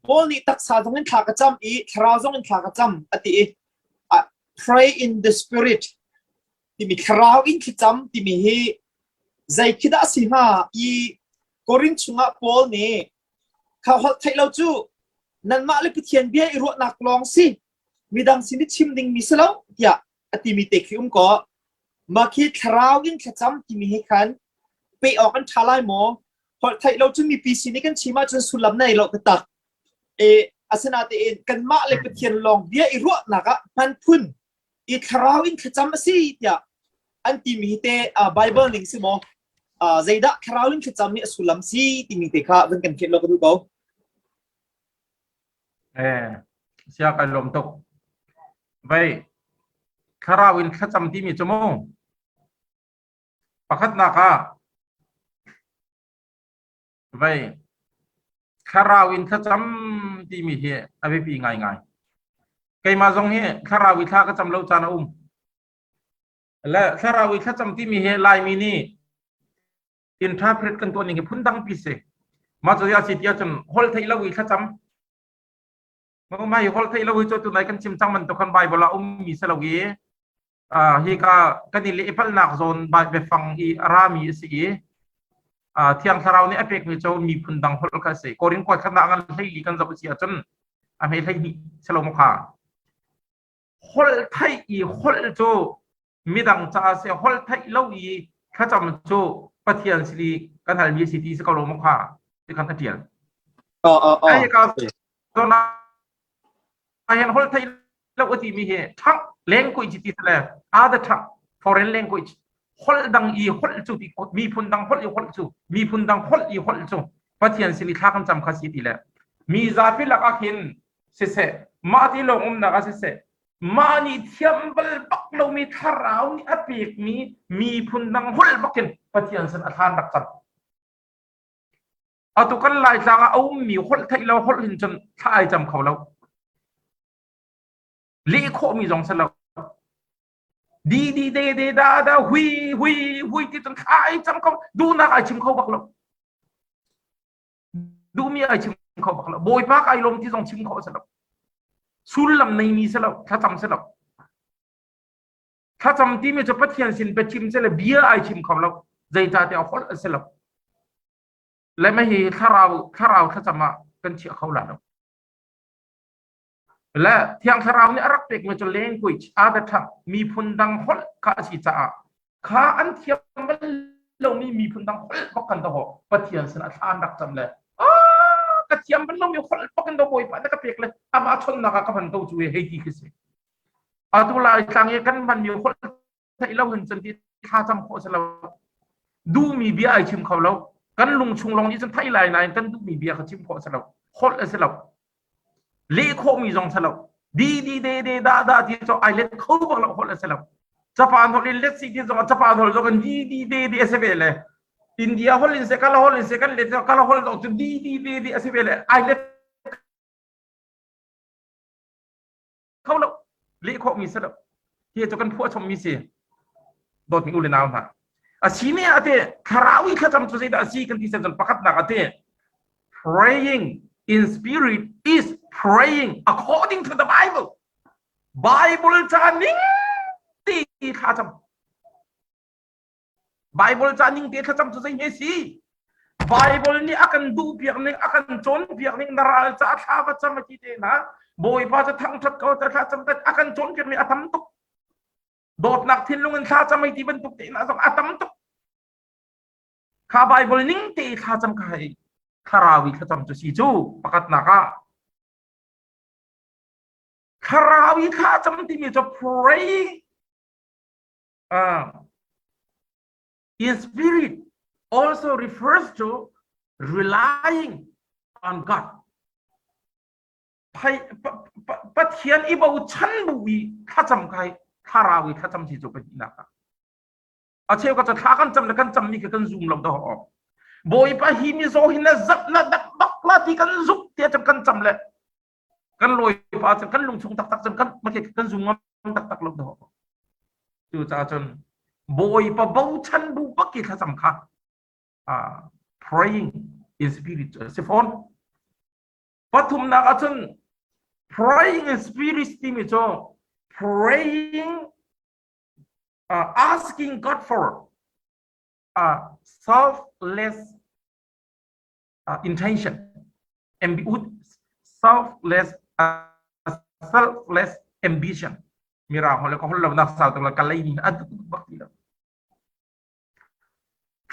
Speaker 1: บอลนี่ตักษาตรงนั้นขากระจำอีคราวตรงนั้นขากระจำอติpray in the spirit ที่มีคราวอินขจำที่มีเฮใจคิดอาสิฮะอีกอรินชุงะบอลนี่ข้าวไทยเราจูนั่นมาเลยพิธีเบียอีรัวนักลองสิมีดังสินิชิมดิ่งมิสลาวเดียอติมีเตคิอุมก็มาคิดคราวอินขจำที่มีเฮคันไปออกกันทลายหมอพอไทยเราจูมีปีสินี้กันชิมาจนสุดลำในเรากระตักอาสนะเตนกันมาเลยพิธีลองเบียอีรัวนักพันพุ่นอีคราวอินขจำสิเดียอันที่มีเตไบเบิลหนึ่งสิโมใจดักคราวอินขจำมีสุดลำสิที่มีเตค่ะวันกันเขียนเราก็ดูเขา
Speaker 2: เสียกันลมตกไปคาราวินขจำที่มีจมูกประคัดนักไปคาราวินขจำที่มีเหี้ยอภิปีง่ายไกมาจงเหี้ยคาราวินข้าขจำเราจานะและคาราวินขจำที่มีเหี้ยลายมินีอินทราเพรตกันตัวนี้พุ่นดังพิเศษมาจะยาสิทธิ์จนฮอลไทยเราวินขจำไม่ฮอลไทยเราจะตัวไหนกันชิมจังมันตัวคนใบบลามีสลาวีฮีกันนี่เลยพัลนักโซนใบไปฟังอีรามีสีเที่ยงคราวนี้อเปกมีเจ้ามีพุ่นดังฮอลกันสิกอรินกวาดขนาดกันให้ลีกันจะไปเสียจนไม่ให้สลามค่ะฮอลไทยอีฮอลโจ มีดังจ้าเสียฮอลไทยเล่าอีข้าจำจูปะเทียนสิริกันหันมีสิทธิสกอลมค่ะที่คันเทียนไอ้ก็ตัวนั้นเห็นฮอลไทยเล่าที่มีเหตุทั้ง language ที่แสดง other tongue foreign language ฮอลดังอีฮอลจูมีพุนดังฮอลอีฮอลจูมีพุนดังฮอลอีฮอลจูปะเทียนสิริข้าคำจำข้าสิทธิแล้วมีซาฟิลักอาคินเสะมาที่ลงนักเสะมานี่เทียมบลบักเรามีทาราวนี่อภิกมีพุนดังฮุลบักินปฏิญาณสันทานรักจันเอาตุกันไล่จางเอามีฮุลไทยเราฮุลหินจนท้ายจำเขาเราลีโคมีจงสลับดีเดดาหุยที่จนท้ายจำเขาดูนักไอชิมเขาบักเราดูมีไอชิมเขาบักเราโบยพักไอลมที่จงชิมเขาสลับสุลลำในมีสลับถ้าจำสลับถ้าจำที่มีจะพัฒนาสินไปชิมสลับเบียไอชิมเขาเราใจจ่าเดียวคนสลับและไม่เห็นถ้าเราถ้าจำมากันเชื่อเขาแล้วและที่ยังถ้าเราเนี่ยรักเด็กมันจะ language อาจจะมีพุนดังคนข้าสิจ่าข้าอันเทียมมันเรามีพุนดังคนพักกันตัวพัฒนาสินทานรักจำเลยกระเทียมมันเรามีคนพักกันตัวบ่อยไปแล้วก็เปียกเลยอามาชนนักกับพันตัวช่วยให้ดีขึ้นสิตัวเราต่างกันมันมีคนที่เราเห็นจนที่ข้าจำเขาสลับดูมีเบียไอชิมเขาแล้วกันลุงชุงลงนี้จนไทยลายนายกันดูมีเบียเขาชิมเขาสลับคนสลับเลี้ยโคมีจงสลับดีดาที่จะไอเล็กเขาบอกเราคนสลับญี่ปุ่นเขาเรียนเล็กสิ่งที่จงญี่ปุ่นเขาจงดีเอสเบลเลยอินเดียเขาเรียนเสกเขาเรียนเสกันเล็กเขาเรียนจงดีเอสเบลเลยไอเล็กเขาเราเลี้ยโคมีสลับที่จะกันพวกชมมีเสียโดดถึงอุลนาวนะอาชีพอาเต้คาราวิข้าจำตัวเสียอาชีพกันที่เสร็จจนประกาศนักอาเต้ praying in spirit is praying according to the Bible จะนิ่งตีข้าจำ Bible จะนิ่งตีข้าจำตัวเสียสิ Bible นี่akanดูเพียงนึงakanจนเพียงนึงนาราจะข้าพเจ้าไม่คิดนะบ่อยพอจะทั้งทัดเขาจะข้าจำแต่akanจนเพียงนึงอาทำตุกโดดหนักทิ้งลงเงินข้าจะไม่ตีบรรทุกตีนะต้องอาทำตุกข้าไบเบิลนิ่งตีข้าจำใครข้าราวิข้าจำจะสีจูประกาศนักข้าราวิข้าจำที่มีจะ pray in spirit also refers to relying on God ปะเทียนอีบ่าวฉันบุวีข้าจำใครข้าราวิข้าจำสีจูเป็นนักอาเชลก็จะท้ากันจำและกันจำนี่คือกันซูมลงตัวออกบ่อยปะฮิมิโซฮินะซับนะดักบักลาที่กันซุกเตียจำกันจำเลยกันลอยปะจำกันลงชงตักจำกันมาเกี่ยกันซูมตักลงตัวออกจู่จ้าจนบ่อยปะบ่าวฉันบุบักกี่ข้าจำค่ะpraying in spirit เซฟอนปฐุมนักจน praying in spirit ที่มีโจ praying asking God for selfless intention and selfless ambition มีเราคนละคนเรานักสาวตัวละกันเลยนี่อันตุบักทีละ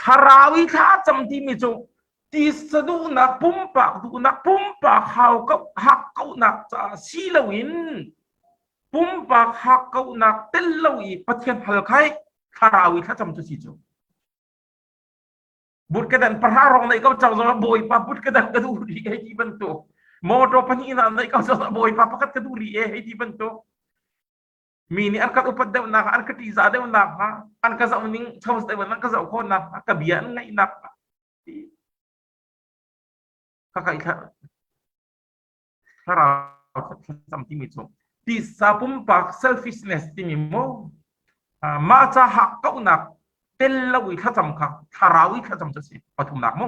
Speaker 2: คาราวิข้าจำที่มีจูที่สะดุนักปุ่มปากดูนักปุ่มปากเขาก็หักเขานักจะซีลวินปุ่มปากหักเขาหนักเต้นเลวีปะเทียนพลไข่คาราวิข้าจำตัวสิจูบุตรกระดันพระรองในเขาจะจะบ่อยปะบุตรกระดันกระดูรีให้ที่บรรทุกโมโตพันธ์ในเขาจะบ่อยปะพักกระดูรีให้ที่บรรทุกมีนี่อันกัดอุปเดวนักอันกัดที่ซาเดวนักอันกัดจะนิ่งชาวสเตวันนักกัดจะคนนักกระเบียนไงนักข้าใครคาราจำที่มีจูที่สาปุ่มปาก selfishness ที่มีโมมาจะหักเขาหนักเต้นละวิข้าจำค่ะคาราวิข้าจำจะสิปฐุมนักโม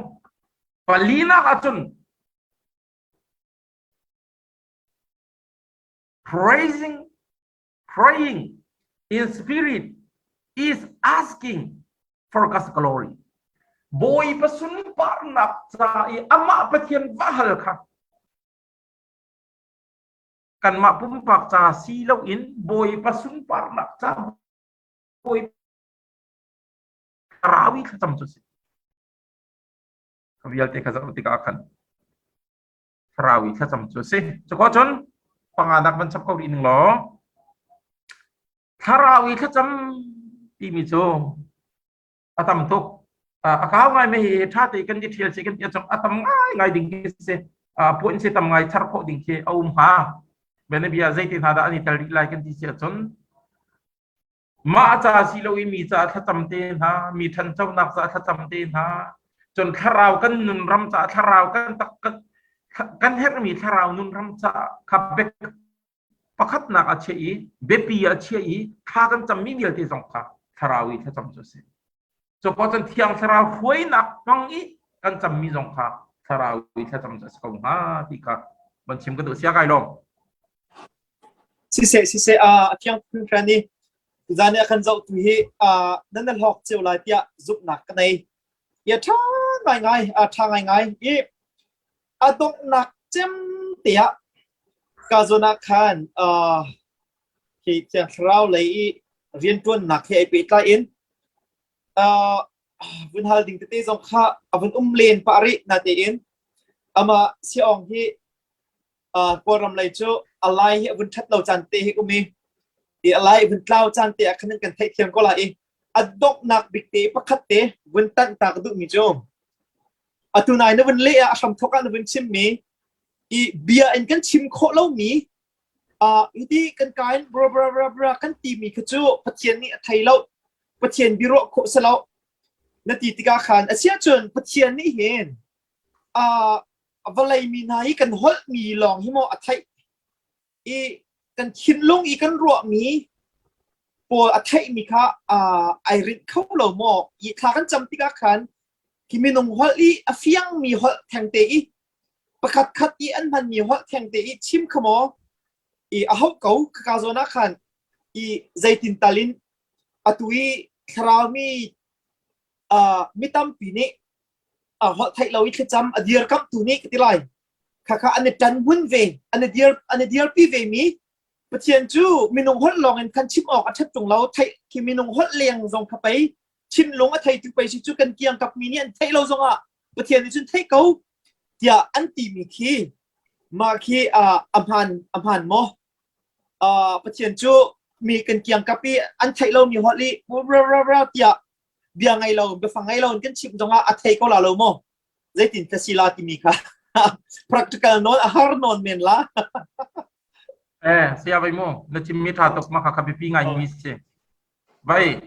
Speaker 2: ปลีนักอาจน praying in spirit is asking for God's glory boy pasun parnak sa ama patien bahal ka kan ma pumpak sa silaw in boy pasun parnak sa tarawih khatam jose kabial te kazak tika akan tarawih khatam jose joko jon panganak mancap kau di lo tarawih khatam ti mi jo atam tok akau ngai me tha te kan di thiel se kan ya chong atam ngai ding se point se tam ngai char kho ding ke aum ha bene bia zaitin hada ani tal lai kan ti se chonมาจ่าสิโลวิมีจ่าถ้าจำเตนฮะมีทันเจ้านักจ่าถ้าจำเตนฮะจนข้าราวกันนุนรำจ่าข้าราวกันตักกันเฮรมีข้าราวนุนรำจ่าขับเบกประคัดนักอาเชียเบปีอาเชียข้ากันจำมีเดียวที่สองข้าราวอีถ้าจำจุดเสียจนพอจนเที่ยงข้าราวหวยนักฟังอีกันจำมีสองข้าราวอีถ้าจำจุดก็ฮะที่ข้าบัญชีมันก็ตัวเสียไกลลง
Speaker 1: สิเสเที่ยงเพื่อนนี่จานเนี่ยขันเจ้าตุยนั่นนั่นหอกเจ้าลายเตี้ยจุกหนักกันในอย่าท่าง่ายท่าง่ายตรงหนักเจ้มเตี้ยกาโซนักขันที่จะเราเลยเรียนตัวหนักให้ไปใต้อินวันฮัลดิงเตี้ยสงข้าวันเลนปารินาเตียนมาเสียองที่กวรำเลยเจ้าอะไรวันทัดเราจันเตี้ยก็มีอะไรวันเล่าจานเตะขนึงกันเทียมก็ละดอกนักบิ๊กเตะประคัดเตะวันตันตากดุมิโจตัวนายนวันเละสมทกันวันชิมมีเบียร์อันกันชิมโคเล่ามีที่กันการบรากันตีมีขจูพัฒน์นี่ไทยเล่าพัฒน์บิโรโคสเล่านาทีติกาขันเสียจนพัฒน์นี่เห็นวันไรมีนายกันฮอลมีลองฮิโมอัไทยกันคินลงอีกันรัวมีปวดไทยมีค่ะไอรินเข้าเหล่าหมออีคลากันจำติกาขันที่มีนงฮอลอีเฟียงมีฮอลแทงเตอีประคัดคัดอีอันพันมีฮอลแทงเตอีชิมขโมเขาเก่ากาโซนักขันใจตินตาลินตุยคราวมีตั้มปีนี้ฮอลไทยเราอีกจำเดียร์กับตัวนี้ก็ติไลค่ะอันนี้จันวุ่นเวอันนี้เดียร์ปีเวมีประเทศจูมีนงฮอตลองกันชิมออกอัฐตรงเราไทยที่มีนงฮอตเลียงส่งเข้าไปชิมลงอัฐไทยถึงไปชิจูกันเกียงกับมีเนี่ยไทยเราส่งประเทศนี้จนไทยเขาเดียอันตีมีคีมาคีอัมพันหมอประเทศจูมีกันเกียงกับปีอันไทยเรามีฮอตลีเราเดียเบียงไงเราไปฟังไงเรากันชิมตรงอัฐไทยเขาเราหมอใจตินทัศิลาที่มีค่ะ practical นอนอาหารนอนเมนละ
Speaker 2: siya bay mo na chimita tok makakapipi nga imise bay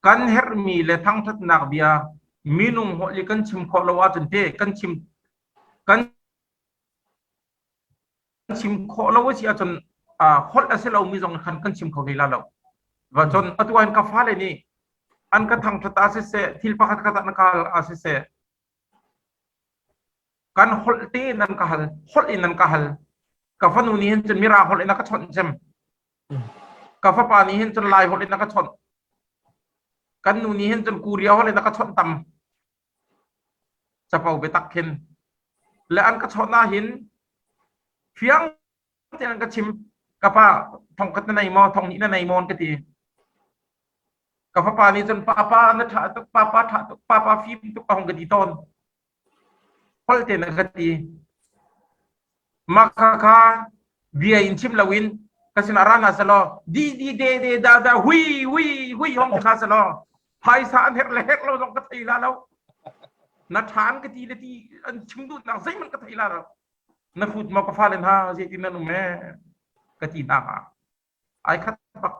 Speaker 2: kan hermi le thang that nak bia minung ho li kan chim kholawa te kan chim kholawa si achon hol aselo mi jong kan chim kholi la lo wa chon atwan ka phale ni an ka thang that ase se thil pakhat ka ta nakal ase se kan hol te nan ka hal hol in nan ka halกับฟันนูนี้เห็นจนมีราหดเลยนักชนใช่ไหมกับฟ้าป่านี้เห็นจนลายหดเลยนักชนกันนูนี้เห็นจนกูเรียวหดเลยนักชนต่ำจะเป่าไปตักเข็นและอันกระชนน่าเห็นเพียงที่อันกระชิมกับป้าทองกันในมอทองนี้ในมอนก็ตีกับฟ้าป่านี้จนป้าเนี่ยถ่ายป้าฟิล์มตุกปองกตีต้นพอเจนกตีmaka dia inchim lawin kasi naranga salo di de da hui hong ka salo hai sa an her lo dong ka thai la lo na than ka ti an chim du na sai man ka thai la ro na fut ma ka fa len ha je ti na nu me ka ti na ai khat pak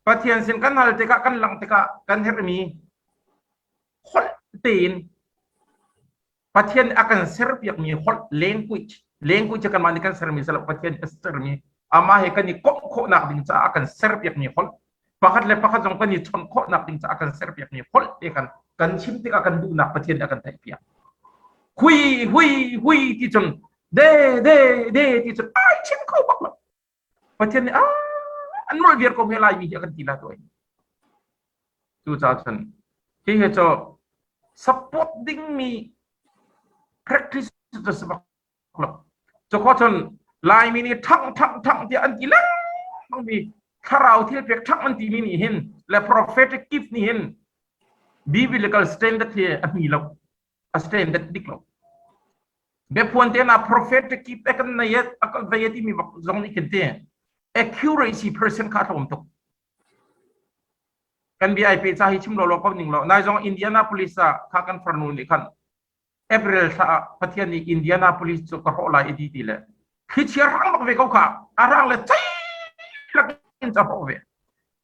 Speaker 2: pathian sin kan hal te ka kan lang te ka kan her mi khol tin pathian akan serp yak mi khol language kan manikan ser misal pathian ester mi ama he kan ni ko nak ding cha akan serp yak mi khol pakat le pakat jong kan ni chon ko nak ding cha akan serp yak mi khol te kan chim te akan du nak pathian akan tai pia hui ti chon de ti chon ai chim ko bak pathian ni an mol biar ko melai mi akan tila to tu cha chen ki he cho support ding mi practice to sebab klub จะขอทนลายมีนี่ทั้งที่อันกี่ลังบางที ถ้าเราที่เพียงทักมันตีมีนี่เห็นและ prophetic gift นี่เห็น biblical standard ที่อันนี้เรา standard ดิกเราเบบพวนเตนะ prophetic gift เอ็กันในยัดอักในยัดที่มีบอกตรงนี้กันเตะ accuracy percent ค่าทอมตุกกัน BIP จะให้ชิมเราเราก็หนึ่งเราในจังอินเดียนาโพลิสค่ากันฟรนูนี่กันเอเปริลsaพัทยานี่อินเดียนาโพลิสก็ขอลายดีดีเลยคิดเชื่อร่างบักเวกเขาร่างเลยใช่ลักอินจะพอเว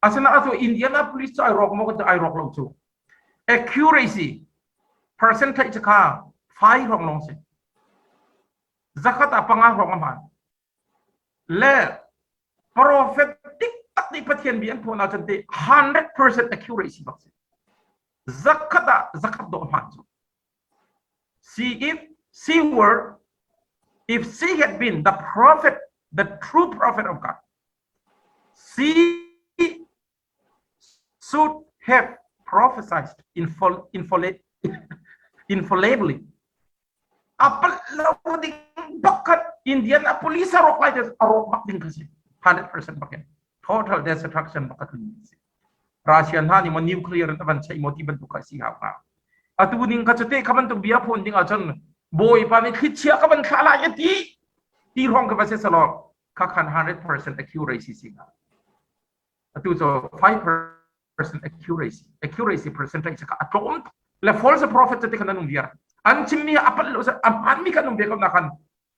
Speaker 2: อาศัยนั้นตัวอินเดียนาโพลิสไอรอกมันก็จะไอรอกเราจู่ accuracy percentage ค่าไฟรองลงสิzakat apa ngah rong aman le prophetic tak di pathian bian pun na chante 100% accuracy bak zakat do aman see if she were if she had been the prophet the true prophet of God she should have prophesied infallibly apa lalu di bakat Indian police arok like this arok bak din kasi 100% bakin total destruction bakat din Russian ha ni mo nuclear na ban sa imoti ban to kasi ha atu ning kachate kaman to biya phone ding ajon boy pa ni khitchia kaman khala yati ti rong ka base salo kakhan 100% accuracy singa atu so 5% accuracy percentage ka atom le false prophet te kananung biya an chimmi apal lo sa aman mi kanung biya na kan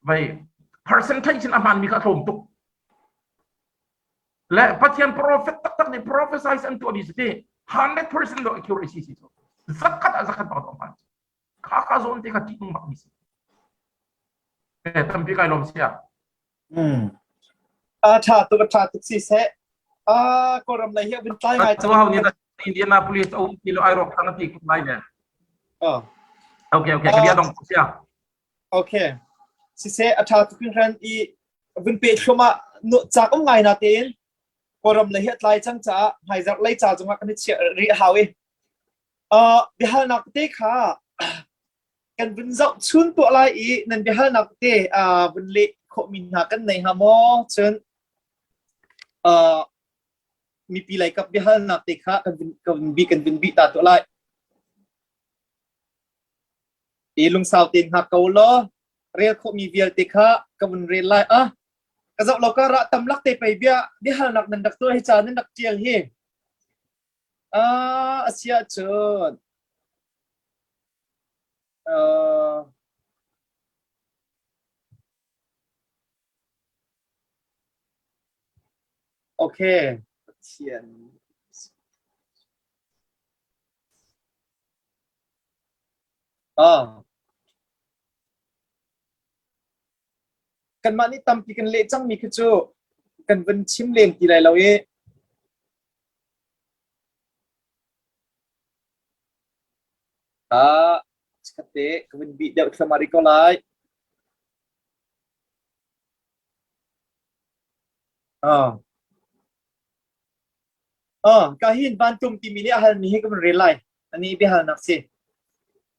Speaker 2: vai percentage na aman mi ka thom tuk le pathian prophet tak ni prophesize an to abisite 100% lo accuracy so zakat ba to man kaka zon te ka ting mak mis tampi kai lom sia
Speaker 1: ถ้าตัวถ้าตุกสิเสก็รำไรเฮียเป็นใต้ไง
Speaker 2: ตัวเฮานี่อินเดียนาโพลิสเอากิโลไอรอกทั้งที่คุณไล่เนี่ยโอเคก็เรียกตรงเสีย
Speaker 1: โอเคสิเสถ้าตุกินรันอีวินเปชมาหนุจากองไงนาเตนก็รำไรเฮียไล่จังจ้าหายจากไล่จ้าจังว่ากันที่เชียรีฮาวิบิฮานักเตะค่ะกันวินเจ้าชุนตัวอะไรอีนั่นบิฮานักเตะวินเละขมินหากันในฮามอจนมีปีไรกับบิฮานักเตะค่ะกันวินบีตาตัวไรอีลุงสาวเต็นหักเกาล้อเรียกขมีเวียเตะค่ะกับวินเรียนไรกระจกเราก็ระตำลักเตะไปบิฮานักนั่นดักตัวให้จานั่นดักเจียงเฮอาเซียเชิญโอเคเขียนกันมานี่ตำปีกันเละจังมีคือจูกันเป็นชิมเลี้ยงกี่ไรเราsekate kawin bi daw sa marikolay kahin bantum timini ahal mihi kaman relay ani bihal naksi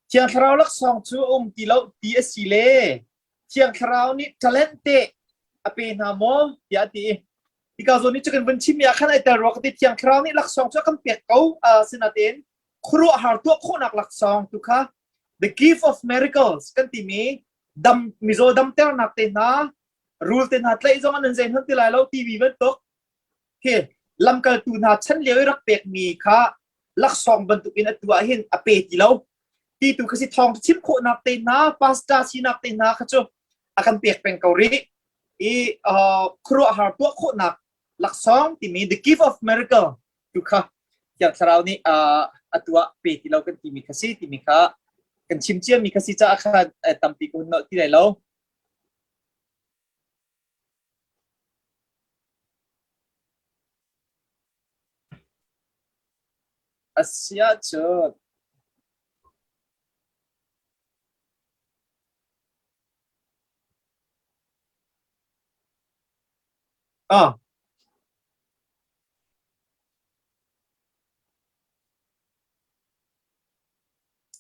Speaker 1: chiang kharau lak song chu tilau tsc le chiang kharau ni talente ape namo yati ikaw ni chicken ban chim ya khan ai ta rokati chiang kharau ni lak song chu kan pek kau sinatin khru har tu khonak lak song tu kha the gift of miracles kan timi dam mizo dam ter nak te na rule te na tlai zong an zen han ti lai lo tv ban tok ke lam kal tu na chan leu rak pek mi kha lak song ban tu in atua hin ape ti lo ti tu khasi thong chim kho nak te na pasta si nak te na kha chu akan pek peng kauri khru har tu kho nak lak song timi the gift of miracle tu kha ya sarau ni atua pe ti lo kan timi khasi timi khaกันชิมเจียมีคสิจ้าค่ะตำปีกุนเนาะที่ไหนแล้วอาเซียเชิด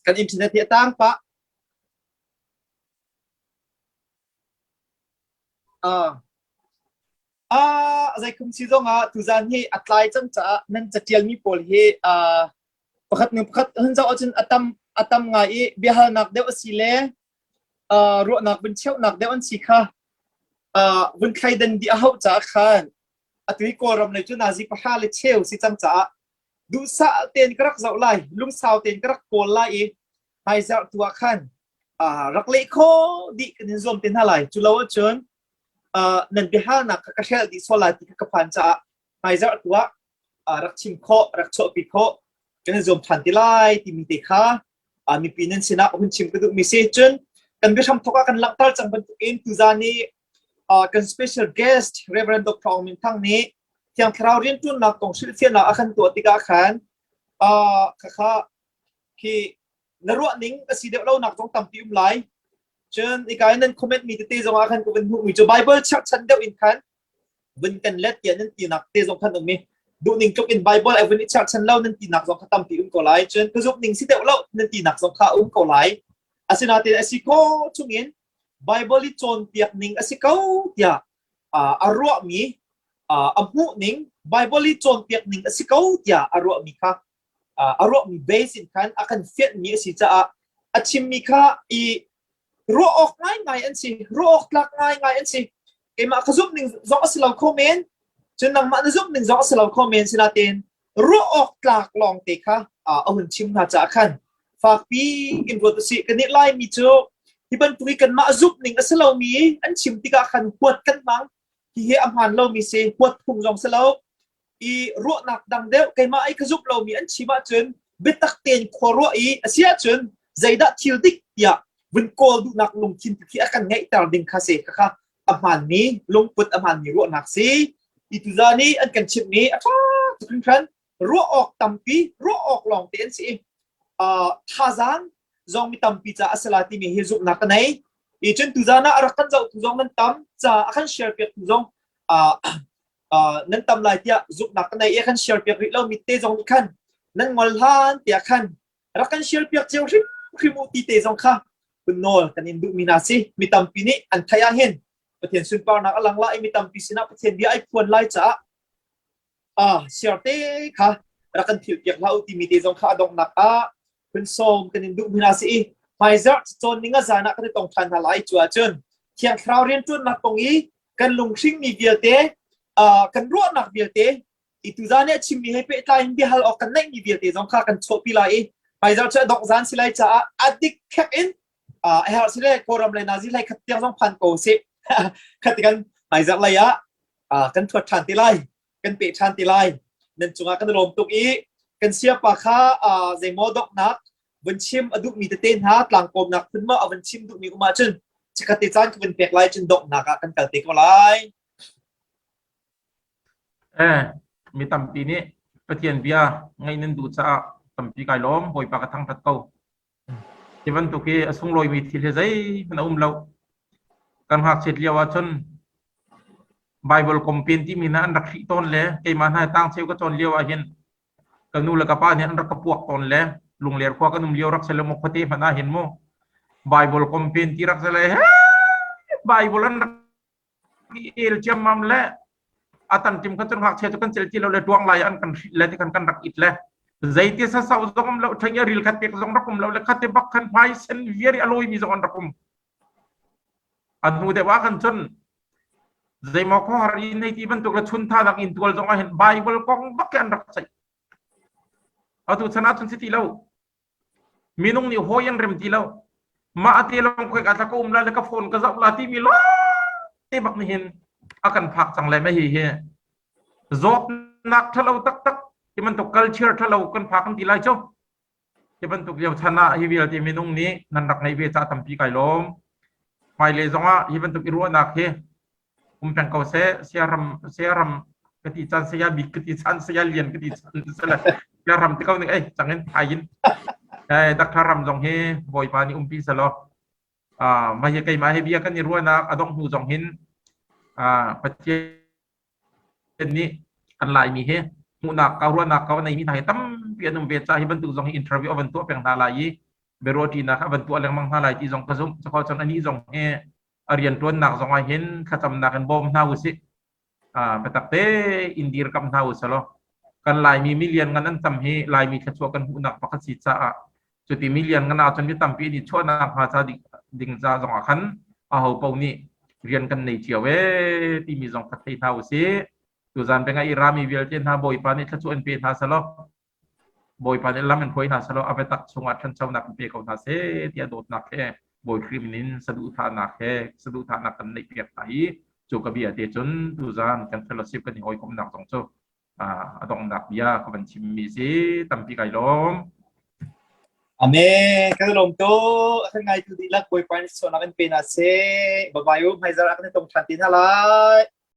Speaker 1: กันอินเทอร์เน็ตที่ตั้งปะ ใจคุมซีจงทุจานเฮอัตไลจังจ้านั่นจะเทียมมีโพลเฮประคัดหนึ่งประคัดหันเจ้าจนอัตมไงเบียร์นักเดียวสิเล่รัวนักเป็นเชี่ยวนักเดียวอันสิค่ะวันใครเดินดีเอาจ้าขันอัตวิโกรมในจุนาซิปฮาเลเชี่ยวสิจังจ้าดูสะเตียนกรักเจ้าไล่ลุงสาวเตียนกรักโกลไล่ไฮเจ้าตัวขันรักเล็กโคดีกันนิยมเตียนอะไรจุลาวจนนันเบียร์นักกระเชลดิโซลาติกับพันจ้าไฮเจ้าตัวรักชิมโครักโชปิโคกันนิยมทันติไลที่มีเด็กค่ะมีปีนั้นสินะหุ่นชิมกระดูกมีเซจนกันก็ทำทว่ากันลักตัลจังเป็นตัวเองทุจานีกัน special guest Reverend Dr. มินทั้งนี้ที่คราวเรียนจุนนักตรงชื่อเสียนะอาคันตัวติกาขันค่ะที่นรวนิงสิเดเรานักตรงตั้มพิมพ์ไลจนอีกการนั้นคอมเมนต์มีติดจงอาคันก็เป็นหูมีจูไบเบิลชักชันเดียวอินขันเป็นกันเล็ดยันนั้นตีนักเตจงขันตรงนี้ดูนิงจกอินไบเบิลไอ้วันนี้ชักชันเล่านั้นตีนักตรงขันตั้มพิมพ์ก็ไลจนก็จบนิงสิเดเรานั้นตีนักตรงข้าก็ไลอาศัยนาทีอาศัยก็ช่วงนี้ไบเบิลที่โจนเปียกนิงอาศัยก็เดียอารมณ์มีอัมพูนิงไบเบิลที่โจนเปียกนิงอาศัยก็เดียอารมณ์มีค่ะอารมณ์มีเบสินขันอาการเฟียดมีอาศัยจะอาชิมมีค่ะอีรัวออกง่ายอันสิรัวออกหลักง่ายอันสิเอ็มขจุบหนึ่งสองอาศัยเราคอมเมนต์จนนังมาขจุบหนึ่งสองอาศัยเราคอมเมนต์สินาทีรัวออกหลักลองเตะค่ะเอาหุ่นชิมหาจากขันฝากปีอินโทรตุสิกันนี่ไล่มีโจที่บรรทุกกันมาจุบหนึ่งอาศัยเรามีอันชิมติกาขันปวดกันมั้งที่เฮอัมพันเรามีเซปวดพุ่งจงเสลาอีรัวหนักดังเดียวกันมาไอ้ขจุบเรามีอันชิมาจนเบตักเตียนขวรัวอีอาศัยจนใจดัดทิลดิกยาวันโกลดูนักลงทินที่อาการไงแต่ดิ่งคาเซ่ค่ะอัมพันนี้ลงปุดอัมพันนี้รัวหนักสิอีตุจานี้อันกันชิมนี้ทุกครั้งรัวออกตั้มปีรัวออกลองเตียนสิท่าจังจงมีตั้มปีจะอาศัยที่มีเหตุนักไหนอีจนตุจานะรักกันจะตุจงนั้นตั้มจะอาการแชร์เปียกตุจงนั้นตั้มลายที่จุกนักไหนอาการแชร์เปียกเรามีเตจงอีกขันนั้นงอลฮันเปียกขันรักกันแชร์เปียกเจ้าริมูตีเตจงค่ะคุณโนลกันอินดูมีนาซีมีตั้มปีนี้อันทายาเห็นประเทศสุนปานักอลังละมีตั้มปีสินะประเทศเดียไอควรไล่จ้าเชียร์เต้ค่ะรักกันผิวเปียกเราที่มีเตจงค่ะดงนักคุณโซมกันอินดูมีนาซีไฮเซอร์จนนิ่งจานักที่ต้องทันหลายจัวจนเที่ยงคราวเรียนจนนักตรงนี้กันลงชิงมีเบียเต้กันรัวนักเบียเต้อีตุจานเนี่ยชิมมีให้เป็นตายมีฮัลออกกันในมีเบียเต้จงค่ะกันโชว์ปีไลไฮเซอร์จะดอกจานสิไลจ้าอดิกแคอินไอ้ฮาร์สิไลโครัมเลยนาซิไลขัดเตียงจงพันโกสิขัดกันไฮเซอร์เลยกันถวดทันตีไลกันเปะทันตีไลนั่นจงกันลมตุกอีกันเสียปากค่ะใจโมดอกนักวันชิมอดุมีเต้นฮะหลังกลมนักขึ้นมาวันชิมดุมีกุมาจนจะกัดติจานก็เป็นเปียกไล่จนดอกนักกันกัดติก็ไล่
Speaker 2: มีตั้มปีนี้ประเทศเบียไงนั่นดูซะตั้มปีไก่ล้อมบ่อยปากกระทั่งพัดเก่าที่วันตุกี้ส่งลอยมีที่เลยใจมันเรากันหักเฉลี่ยว่าชนไบเบิลคอมเพนที่มีนั้นรักที่ต้นเลยไอ้มันให้ตั้งเซลก็จนเลี้ยวเห็นกันนู่นแล้วก็ป้าเนี่ยรักกระปวกต้นเลยลุงเลี้ยขวากันนุ่มเลี้ยวรักเสลมกพติมันน่าเห็นมั้งไบเบิลคอมเพนที่รักเสลไบเบิลนั้นเอลเจมมัมเล่อาตันจิมกันจนหักเชื่อกันเจลที่เราเลยดวงลายอันกันเล่ที่กันรักอิดเล่ใจที่สาวๆจงเราทั้งยาริลขัดเปียกจงรักผมเราเลยขัดเตบักขันไพเซนเวียร์อร่อยมีจงรักผมอันนู้นแต่ว่ากันจนใจมาข้อหารีในที่บรรทุกละชุนท่าดังอินตัวจงเห็นไบเบิลกองบักกันรักใจเอาตัวชนะจนสิทีแล้วมีนุ่งนี่หัวยังเริ่มทีแล้วมาอาทิตย์ลงคุยกับตะกุมแล้วก็โฟนก็จับลาที่มีล้อเตบักนี่เห็นอาการพักจังเลยไม่เหี้ยจบนักทะเลาตักที่มันตก culture ทะเลากันพักกันทีไรเจ้าที่มันตกเดียวชนะฮิวิลที่มีนุ่งนี้นั่นรักในเวชาทำปีไก่ล้มไม่เลยจังว่าที่มันตกรัวนักเฮผมเป็นเขาเสียรำกติจันเสียบิกติจันเสียเลียนกติจันเสียเสียรำที่เขาเนี่ยจังเงินไทยินดักทารำจงเฮบ่อยปานี่ปีสลอมาเฮไก่มาเฮเบียกันนี่รัวนักอดองหูจงหินประเทศนี้อันหลายมีเฮมุนักเขารัวนักเขาในมีไทยตั้มเปลี่ยนเวชาให้บรรทุกจงอินทรวิวบรรทุกเพียงนาลายเบโรตีนะครับบรรทุกอะไรมั่งนาลายที่จงกระซุ่มเฉพาะจนอันนี้จงเฮเรียนตัวนักจงเห็นขจำนักกันบ่มนาวุสิ ไปตักเตอินเดียกับเท้าสลอกันลายมีมิเลียนกันนั้นทำให้ลายมีขจวกันหุนักปักสิจ้าจุดที่มิเลียนกันเอาจนมีตั้มปีนี่ชวนนักภาษาดิ่งจ้าสองขันเอาเปานี่เรียนกันในเที่ยวที่มีสองพัฒน์เท้าสิตุจานเป็นไงอิรามีเวลเจนฮาบอยปานี่ขจวนเป็นฮาสลอบอยปานี่ลำมันพอยฮาสลอเอาไปตักชงอัดชันเจ้านักเป็นเขาฮาเสที่โดดนักแค่บอยคริมินินสะดุทานักแค่สะดุทานักกันในเปียกไตจูกเบียเดจนตุจานกันเฟลชิปกันหอยคมหนักสองโจตองนักเบียก็เป็นชิมมีสิตั้มปีไก่ล้ม
Speaker 1: Amen. Kalau tu, tengah itu dilak boy panis so nakan penase. Babayu, mai zarak ni tong chantin halai.